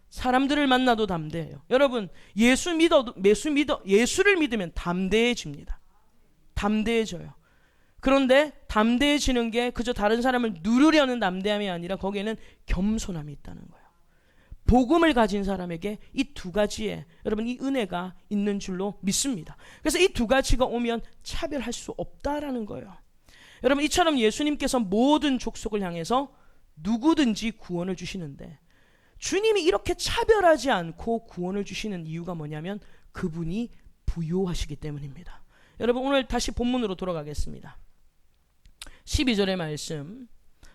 사람들을 만나도 담대해요. 여러분, 예수를 믿으면 담대해집니다. 담대해져요. 그런데 담대해지는 게 그저 다른 사람을 누르려는 담대함이 아니라 거기에는 겸손함이 있다는 거예요. 복음을 가진 사람에게 이 두 가지에 여러분, 이 은혜가 있는 줄로 믿습니다. 그래서 이 두 가지가 오면 차별할 수 없다라는 거예요. 여러분, 이처럼 예수님께서 모든 족속을 향해서 누구든지 구원을 주시는데, 주님이 이렇게 차별하지 않고 구원을 주시는 이유가 뭐냐면 그분이 부요하시기 때문입니다. 여러분, 오늘 다시 본문으로 돌아가겠습니다. 12절의 말씀,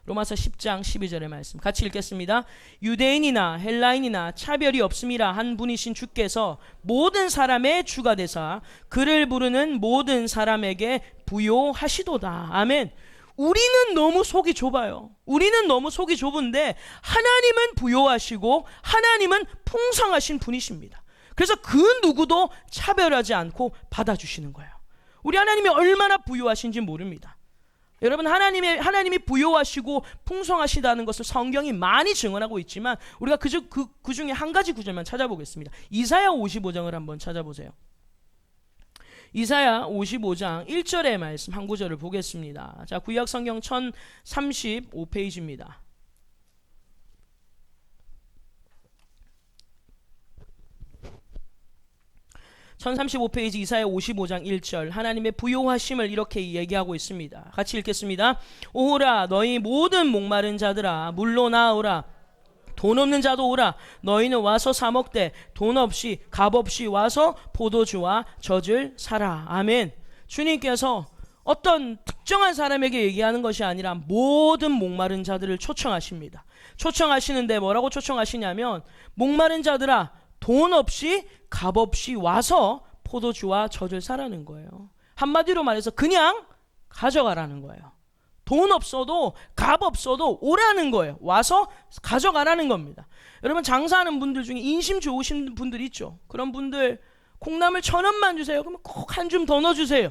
로마서 10장 12절의 말씀 같이 읽겠습니다. 유대인이나 헬라인이나 차별이 없음이라 한 분이신 주께서 모든 사람의 주가 되사 그를 부르는 모든 사람에게 부요하시도다. 아멘. 우리는 너무 속이 좁아요. 우리는 너무 속이 좁은데 하나님은 부요하시고 하나님은 풍성하신 분이십니다. 그래서 그 누구도 차별하지 않고 받아주시는 거예요. 우리 하나님이 얼마나 부요하신지 모릅니다. 여러분, 하나님이 부요하시고 풍성하시다는 것을 성경이 많이 증언하고 있지만 우리가 그 중에 한 가지 구절만 찾아보겠습니다. 이사야 55장을 한번 찾아보세요. 이사야 55장 1절의 말씀 한 구절을 보겠습니다. 자, 구약 성경 1035페이지입니다. 1035페이지 이사야 55장 1절 하나님의 부요하심을 이렇게 얘기하고 있습니다. 같이 읽겠습니다. 오라 너희 모든 목마른 자들아 물로 나오라. 돈 없는 자도 오라. 너희는 와서 사 먹되 돈 없이 값 없이 와서 포도주와 젖을 사라. 아멘. 주님께서 어떤 특정한 사람에게 얘기하는 것이 아니라 모든 목마른 자들을 초청하십니다. 초청하시는데 뭐라고 초청하시냐면 목마른 자들아 돈 없이 값 없이 와서 포도주와 젖을 사라는 거예요. 한마디로 말해서 그냥 가져가라는 거예요. 돈 없어도 값 없어도 오라는 거예요. 와서 가져가라는 겁니다. 여러분, 장사하는 분들 중에 인심 좋으신 분들 있죠. 그런 분들 콩나물 1,000원만 주세요. 그러면 꼭 한 줌 더 넣어주세요.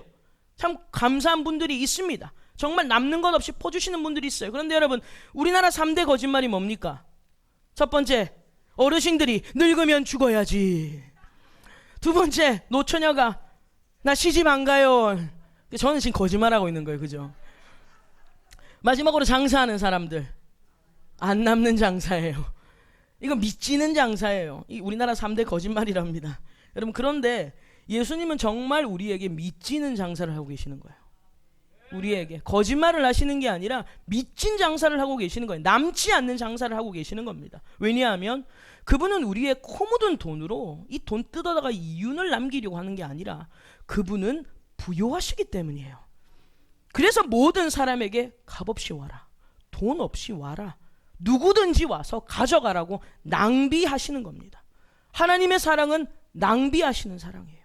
참 감사한 분들이 있습니다. 정말 남는 것 없이 퍼주시는 분들이 있어요. 그런데 여러분, 우리나라 3대 거짓말이 뭡니까? 첫 번째, 어르신들이 늙으면 죽어야지. 두 번째, 노처녀가 나 시집 안 가요. 저는 지금 거짓말하고 있는 거예요. 그죠? 마지막으로 장사하는 사람들 안 남는 장사예요. 이거 미치는 장사예요. 이 우리나라 3대 거짓말이랍니다. 여러분, 그런데 예수님은 정말 우리에게 미치는 장사를 하고 계시는 거예요. 우리에게 거짓말을 하시는 게 아니라 미친 장사를 하고 계시는 거예요. 남지 않는 장사를 하고 계시는 겁니다. 왜냐하면 그분은 우리의 코 묻은 돈으로 이 돈 뜯어다가 이윤을 남기려고 하는 게 아니라 그분은 부요하시기 때문이에요. 그래서 모든 사람에게 값없이 와라. 돈 없이 와라. 누구든지 와서 가져가라고 낭비하시는 겁니다. 하나님의 사랑은 낭비하시는 사랑이에요.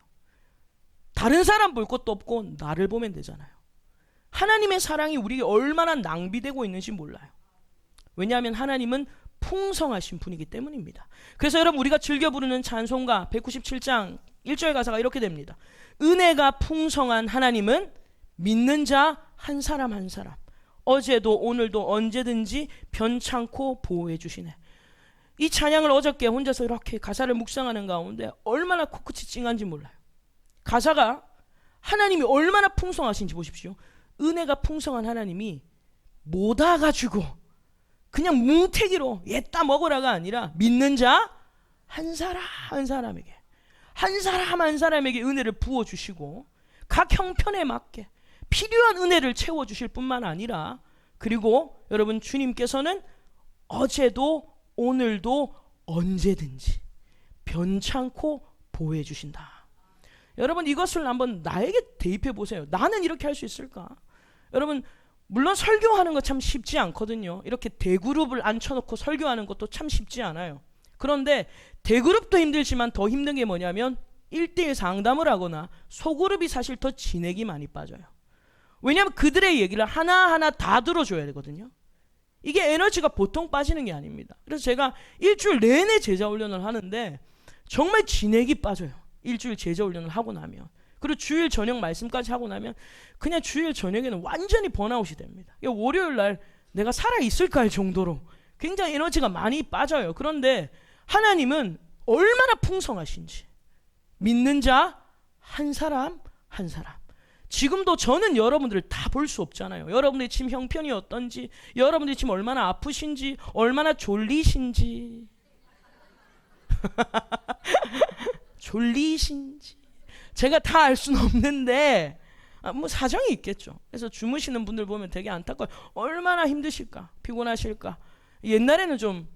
다른 사람 볼 것도 없고 나를 보면 되잖아요. 하나님의 사랑이 우리에게 얼마나 낭비되고 있는지 몰라요. 왜냐하면 하나님은 풍성하신 분이기 때문입니다. 그래서 여러분, 우리가 즐겨 부르는 찬송가 197장 1절 가사가 이렇게 됩니다. 은혜가 풍성한 하나님은 믿는 자 한 사람 한 사람 어제도 오늘도 언제든지 변찮고 보호해 주시네. 이 찬양을 어저께 혼자서 이렇게 가사를 묵상하는 가운데 얼마나 코끝이 찡한지 몰라요. 가사가 하나님이 얼마나 풍성하신지 보십시오. 은혜가 풍성한 하나님이 못 와가지고 그냥 뭉태기로 얘따 먹으라가 아니라 믿는 자 한 사람 한 사람에게 한 사람 한 사람에게 은혜를 부어주시고 각 형편에 맞게 필요한 은혜를 채워주실 뿐만 아니라 그리고 여러분, 주님께서는 어제도 오늘도 언제든지 변찮고 보호해 주신다. 여러분, 이것을 한번 나에게 대입해 보세요. 나는 이렇게 할 수 있을까? 여러분, 물론 설교하는 거 참 쉽지 않거든요. 이렇게 대그룹을 앉혀놓고 설교하는 것도 참 쉽지 않아요. 그런데 대그룹도 힘들지만 더 힘든 게 뭐냐면 1대1 상담을 하거나 소그룹이 사실 더 진액이 많이 빠져요. 왜냐하면 그들의 얘기를 하나하나 다 들어줘야 되거든요. 이게 에너지가 보통 빠지는 게 아닙니다. 그래서 제가 일주일 내내 제자 훈련을 하는데 정말 진액이 빠져요. 일주일 제자 훈련을 하고 나면. 그리고 주일 저녁 말씀까지 하고 나면 그냥 주일 저녁에는 완전히 번아웃이 됩니다. 월요일 날 내가 살아있을까 할 정도로 굉장히 에너지가 많이 빠져요. 그런데 하나님은 얼마나 풍성하신지 믿는 자 한 사람 한 사람. 지금도 저는 여러분들을 다 볼 수 없잖아요. 여러분들이 지금 형편이 어떤지, 여러분들이 지금 얼마나 아프신지, 얼마나 졸리신지 졸리신지 제가 다 알 수는 없는데 뭐 사정이 있겠죠. 그래서 주무시는 분들 보면 되게 안타까워요. 얼마나 힘드실까, 피곤하실까. 옛날에는 좀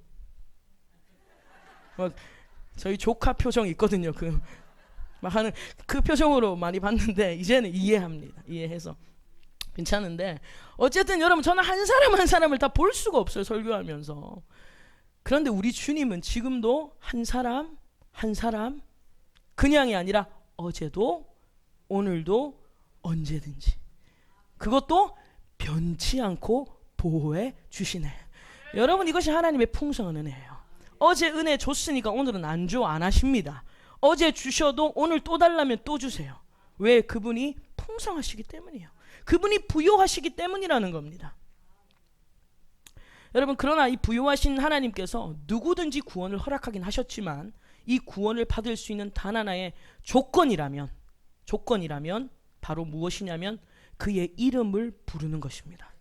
저희 조카 표정 있거든요. 막 하는 그 표정으로 많이 봤는데 이제는 이해합니다. 이해해서 괜찮은데, 어쨌든 여러분, 저는 한 사람 한 사람을 다 볼 수가 없어요, 설교하면서. 그런데 우리 주님은 지금도 한 사람 한 사람 그냥이 아니라 어제도 오늘도 언제든지, 그것도 변치 않고 보호해 주시네. 여러분, 이것이 하나님의 풍성한 은혜예요. 어제 은혜 줬으니까 오늘은 안 줘 안 하십니다. 어제 주셔도 오늘 또 달라면 또 주세요. 왜? 그분이 풍성하시기 때문이에요. 그분이 부요하시기 때문이라는 겁니다. 여러분, 그러나 이 부요하신 하나님께서 누구든지 구원을 허락하긴 하셨지만, 이 구원을 받을 수 있는 단 하나의 조건이라면 바로 무엇이냐면 그의 이름을 부르는 것입니다.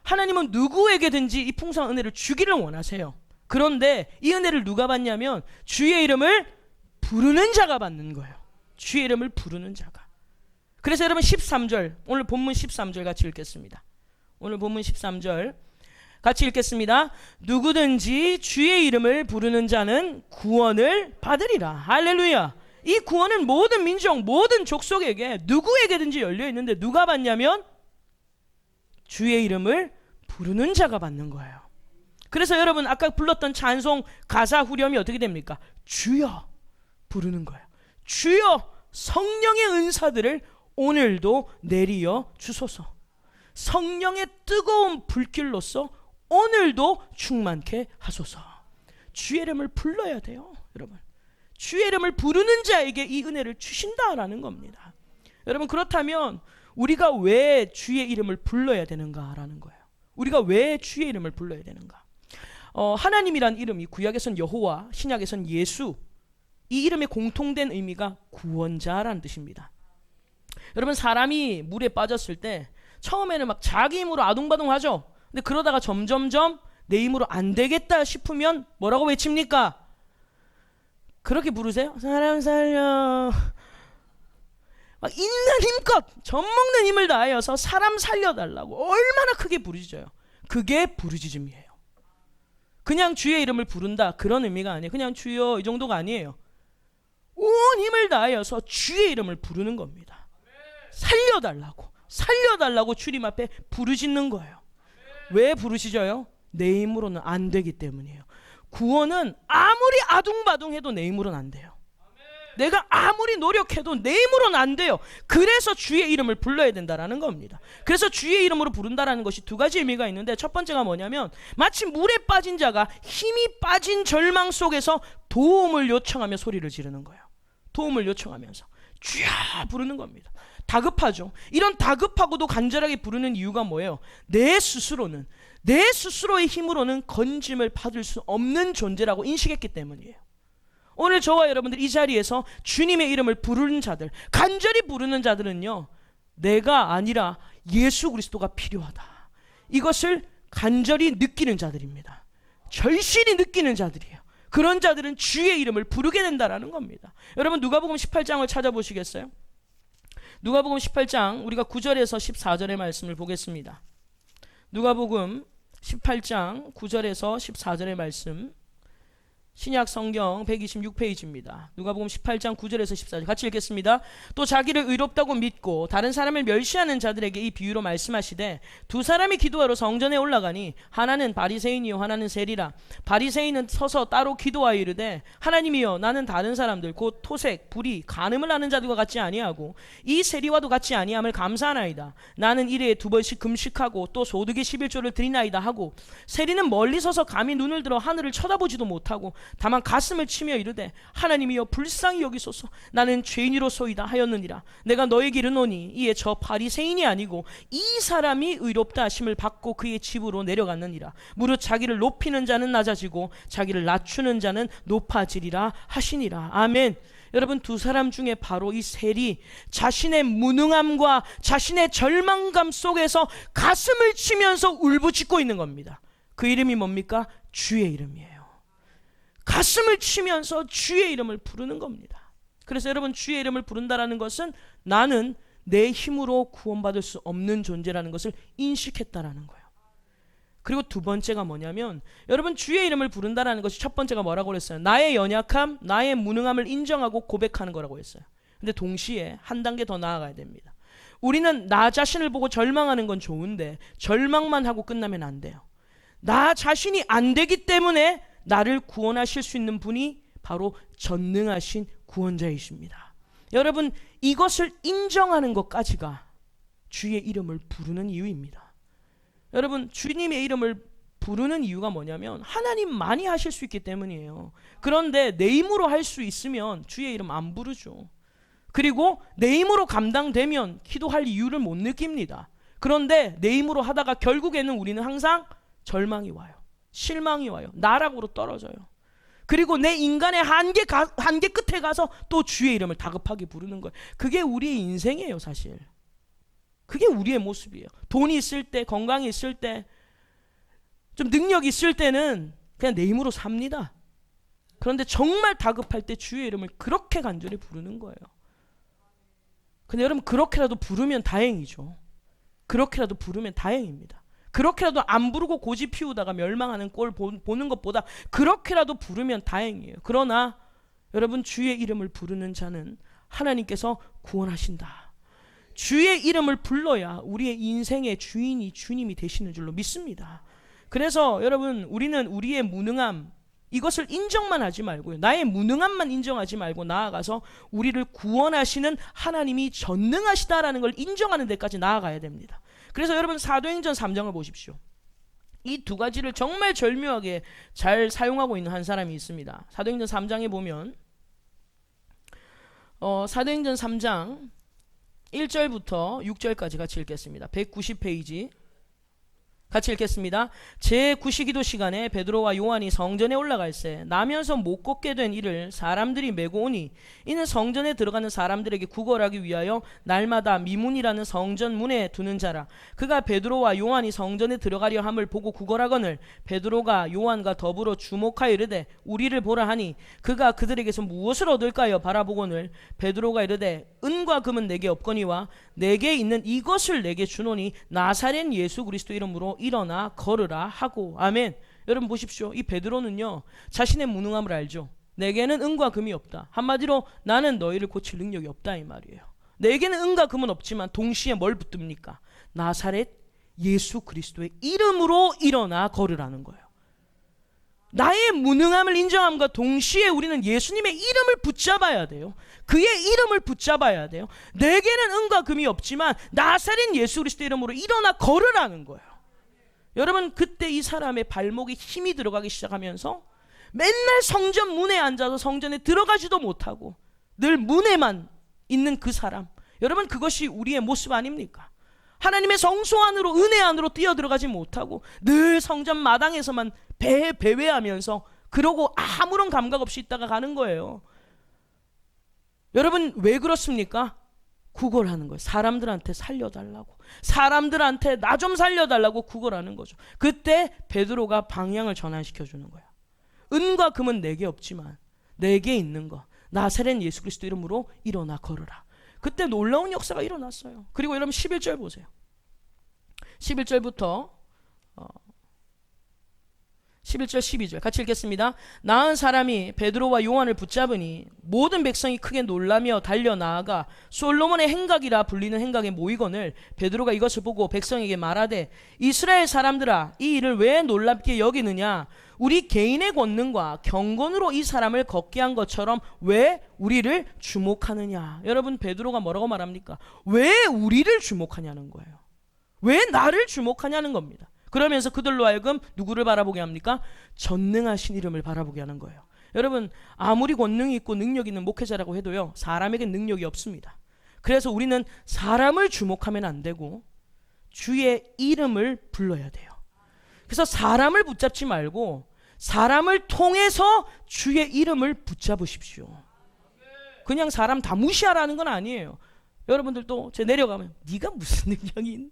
하나님은 누구에게든지 이 풍성한 은혜를 주기를 원하세요. 그런데 이 은혜를 누가 받냐면 주의 이름을 부르는 자가 받는 거예요. 주의 이름을 부르는 자가. 그래서 여러분 13절, 오늘 본문 13절 같이 읽겠습니다. 오늘 본문 13절 같이 읽겠습니다. 누구든지 주의 이름을 부르는 자는 구원을 받으리라. 할렐루야. 이 구원은 모든 민족, 모든 족속에게 누구에게든지 열려 있는데 누가 받냐면 주의 이름을 부르는 자가 받는 거예요. 그래서 여러분, 아까 불렀던 찬송 가사 후렴이 어떻게 됩니까? 주여 부르는 거예요. 주여, 성령의 은사들을 오늘도 내리어 주소서. 성령의 뜨거운 불길로서 오늘도 충만케 하소서. 주의 이름을 불러야 돼요, 여러분. 주의 이름을 부르는 자에게 이 은혜를 주신다라는 겁니다. 여러분, 그렇다면 우리가 왜 주의 이름을 불러야 되는가라는 거예요. 우리가 왜 주의 이름을 불러야 되는가? 하나님이란 이름이 구약에선 여호와, 신약에선 예수, 이 이름의 공통된 의미가 구원자라는 뜻입니다. 여러분, 사람이 물에 빠졌을 때 처음에는 막 자기 힘으로 아둥바둥하죠. 근데 그러다가 점점점 내 힘으로 안 되겠다 싶으면 뭐라고 외칩니까? 그렇게 부르세요? 사람 살려. 막 있는 힘껏 젖먹는 힘을 다하여서 사람 살려달라고 얼마나 크게 부르짖어요. 그게 부르짖음이에요. 그냥 주의 이름을 부른다, 그런 의미가 아니에요. 그냥 주여, 이 정도가 아니에요. 온 힘을 다하여서 주의 이름을 부르는 겁니다. 살려달라고 주님 앞에 부르짖는 거예요. 왜 부르짖어요? 내 힘으로는 안 되기 때문이에요. 구원은 아무리 아둥바둥해도 내 힘으로는 안 돼요. 내가 아무리 노력해도 내 힘으로는 안 돼요. 그래서 주의 이름을 불러야 된다라는 겁니다. 그래서 주의 이름으로 부른다라는 것이 두 가지 의미가 있는데, 첫 번째가 뭐냐면 마치 물에 빠진 자가 힘이 빠진 절망 속에서 도움을 요청하며 소리를 지르는 거예요. 도움을 요청하면서 주여 부르는 겁니다. 다급하죠. 이런 다급하고도 간절하게 부르는 이유가 뭐예요? 내 스스로의 힘으로는 건짐을 받을 수 없는 존재라고 인식했기 때문이에요. 오늘 저와 여러분들 이 자리에서 주님의 이름을 부르는 자들, 간절히 부르는 자들은요, 내가 아니라 예수 그리스도가 필요하다, 이것을 간절히 느끼는 자들입니다. 절실히 느끼는 자들이에요. 그런 자들은 주의 이름을 부르게 된다라는 겁니다. 여러분, 누가복음 18장을 찾아보시겠어요? 누가복음 18장 우리가 9절에서 14절의 말씀을 보겠습니다. 누가복음 18장 9절에서 14절의 말씀, 신약 성경 126페이지입니다. 누가복음 18장 9절에서 14절 같이 읽겠습니다. 또 자기를 의롭다고 믿고 다른 사람을 멸시하는 자들에게 이 비유로 말씀하시되, 두 사람이 기도하러 성전에 올라가니 하나는 바리새인이요 하나는 세리라. 바리새인은 서서 따로 기도하여 이르되, 하나님이여, 나는 다른 사람들 곧 토색, 불의, 간음을 하는 자들과 같지 아니하고 이 세리와도 같지 아니함을 감사하나이다. 나는 일회에 2번씩 금식하고 또 소득의 11조를 드리나이다 하고, 세리는 멀리 서서 감히 눈을 들어 하늘을 쳐다보지도 못하고 다만 가슴을 치며 이르되, 하나님이여 불쌍히 여기소서, 나는 죄인이로소이다 하였느니라. 내가 너에게 이르노니 이에 저 바리새인이 아니고 이 사람이 의롭다 하심을 받고 그의 집으로 내려갔느니라. 무릇 자기를 높이는 자는 낮아지고 자기를 낮추는 자는 높아지리라 하시니라. 아멘. 여러분, 두 사람 중에 바로 이 세리, 자신의 무능함과 자신의 절망감 속에서 가슴을 치면서 울부짖고 있는 겁니다. 그 이름이 뭡니까? 주의 이름이에요. 가슴을 치면서 주의 이름을 부르는 겁니다. 그래서 여러분, 주의 이름을 부른다라는 것은 나는 내 힘으로 구원받을 수 없는 존재라는 것을 인식했다라는 거예요. 그리고 두 번째가 뭐냐면, 여러분, 주의 이름을 부른다라는 것이 첫 번째가 뭐라고 그랬어요? 나의 연약함, 나의 무능함을 인정하고 고백하는 거라고 했어요. 근데 동시에 한 단계 더 나아가야 됩니다. 우리는 나 자신을 보고 절망하는 건 좋은데 절망만 하고 끝나면 안 돼요. 나 자신이 안 되기 때문에 나를 구원하실 수 있는 분이 바로 전능하신 구원자이십니다. 여러분, 이것을 인정하는 것까지가 주의 이름을 부르는 이유입니다. 여러분, 주님의 이름을 부르는 이유가 뭐냐면 하나님만이 하실 수 있기 때문이에요. 그런데 내 힘으로 할 수 있으면 주의 이름 안 부르죠. 그리고 내 힘으로 감당되면 기도할 이유를 못 느낍니다. 그런데 내 힘으로 하다가 결국에는 우리는 항상 절망이 와요. 실망이 와요. 나락으로 떨어져요. 그리고 내 인간의 한계 끝에 가서 또 주의 이름을 다급하게 부르는 거예요. 그게 우리의 인생이에요, 사실. 그게 우리의 모습이에요. 돈이 있을 때, 건강이 있을 때, 좀 능력이 있을 때는 그냥 내 힘으로 삽니다. 그런데 정말 다급할 때 주의 이름을 그렇게 간절히 부르는 거예요. 근데 여러분, 그렇게라도 부르면 다행이죠. 그렇게라도 부르면 다행입니다. 그렇게라도 안 부르고 고집 피우다가 멸망하는 꼴 보는 것보다 그렇게라도 부르면 다행이에요. 그러나 여러분, 주의 이름을 부르는 자는 하나님께서 구원하신다. 주의 이름을 불러야 우리의 인생의 주인이 주님이 되시는 줄로 믿습니다. 그래서 여러분, 우리는 우리의 무능함, 이것을 인정만 하지 말고요, 나의 무능함만 인정하지 말고 나아가서 우리를 구원하시는 하나님이 전능하시다라는 걸 인정하는 데까지 나아가야 됩니다. 그래서 여러분, 사도행전 3장을 보십시오. 이 두 가지를 정말 절묘하게 잘 사용하고 있는 한 사람이 있습니다. 사도행전 3장에 보면 사도행전 3장 1절부터 6절까지 같이 읽겠습니다. 190페이지 같이 읽겠습니다. 제9시기도 시간에 베드로와 요한이 성전에 올라갈새 나면서 못 걷게 된 이를 사람들이 메고 오니 이는 성전에 들어가는 사람들에게 구걸하기 위하여 날마다 미문이라는 성전 문에 두는 자라. 그가 베드로와 요한이 성전에 들어가려 함을 보고 구걸하거늘 베드로가 요한과 더불어 주목하여 이르되 우리를 보라 하니 그가 그들에게서 무엇을 얻을까요 바라보거늘 베드로가 이르되 은과 금은 내게 없거니와 내게 있는 이것을 내게 주노니 나사렛 예수 그리스도 이름으로 일어나 걸으라 하고. 아멘. 여러분 보십시오. 이 베드로는요, 자신의 무능함을 알죠. 내게는 은과 금이 없다. 한마디로 나는 너희를 고칠 능력이 없다, 이 말이에요. 내게는 은과 금은 없지만 동시에 뭘 붙듭니까? 나사렛 예수 그리스도의 이름으로 일어나 걸으라는 거예요. 나의 무능함을 인정함과 동시에 우리는 예수님의 이름을 붙잡아야 돼요. 그의 이름을 붙잡아야 돼요. 내게는 은과 금이 없지만 나사렛 예수 그리스도 이름으로 일어나 걸으라는 거예요. 여러분, 그때 이 사람의 발목에 힘이 들어가기 시작하면서 맨날 성전 문에 앉아서 성전에 들어가지도 못하고 늘 문에만 있는 그 사람, 여러분, 그것이 우리의 모습 아닙니까? 하나님의 성소 안으로, 은혜 안으로 뛰어들어가지 못하고 늘 성전 마당에서만 배회하면서 그러고 아무런 감각 없이 있다가 가는 거예요. 여러분, 왜 그렇습니까? 구걸하는 거예요. 사람들한테 살려달라고, 사람들한테 나 좀 살려달라고 구걸하는 거죠. 그때 베드로가 방향을 전환시켜 주는 거야. 은과 금은 내게 없지만 내게 있는 거 나사렛 예수 그리스도 이름으로 일어나 걸으라. 그때 놀라운 역사가 일어났어요. 그리고 여러분 11절 보세요. 11절부터 11절 12절 같이 읽겠습니다. 나은 사람이 베드로와 요한을 붙잡으니 모든 백성이 크게 놀라며 달려나아가 솔로몬의 행각이라 불리는 행각에 모이거늘 베드로가 이것을 보고 백성에게 말하되 이스라엘 사람들아, 이 일을 왜 놀랍게 여기느냐? 우리 개인의 권능과 경건으로 이 사람을 걷게 한 것처럼 왜 우리를 주목하느냐? 여러분, 베드로가 뭐라고 말합니까? 왜 우리를 주목하냐는 거예요. 왜 나를 주목하냐는 겁니다. 그러면서 그들로 하여금 누구를 바라보게 합니까? 전능하신 이름을 바라보게 하는 거예요. 여러분, 아무리 권능이 있고 능력 있는 목회자라고 해도요, 사람에게 능력이 없습니다. 그래서 우리는 사람을 주목하면 안 되고 주의 이름을 불러야 돼요. 그래서 사람을 붙잡지 말고 사람을 통해서 주의 이름을 붙잡으십시오. 그냥 사람 다 무시하라는 건 아니에요. 여러분들도 제 내려가면 네가 무슨 능력이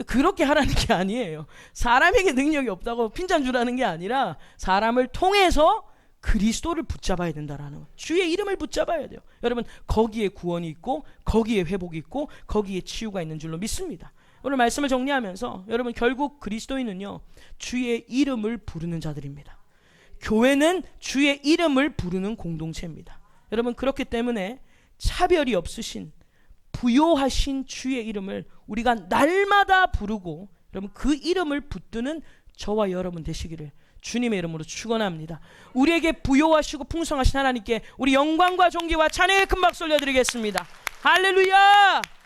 그렇게 하라는 게 아니에요. 사람에게 능력이 없다고 핀잔 주라는 게 아니라 사람을 통해서 그리스도를 붙잡아야 된다라는 거예요. 주의 이름을 붙잡아야 돼요. 여러분, 거기에 구원이 있고 거기에 회복이 있고 거기에 치유가 있는 줄로 믿습니다. 오늘 말씀을 정리하면서 여러분, 결국 그리스도인은요, 주의 이름을 부르는 자들입니다. 교회는 주의 이름을 부르는 공동체입니다. 여러분, 그렇기 때문에 차별이 없으신 부요하신 주의 이름을 우리가 날마다 부르고 여러분 그 이름을 붙드는 저와 여러분 되시기를 주님의 이름으로 축원합니다. 우리에게 부요하시고 풍성하신 하나님께 우리 영광과 존귀와 찬양의 큰 박수 올려드리겠습니다. 할렐루야.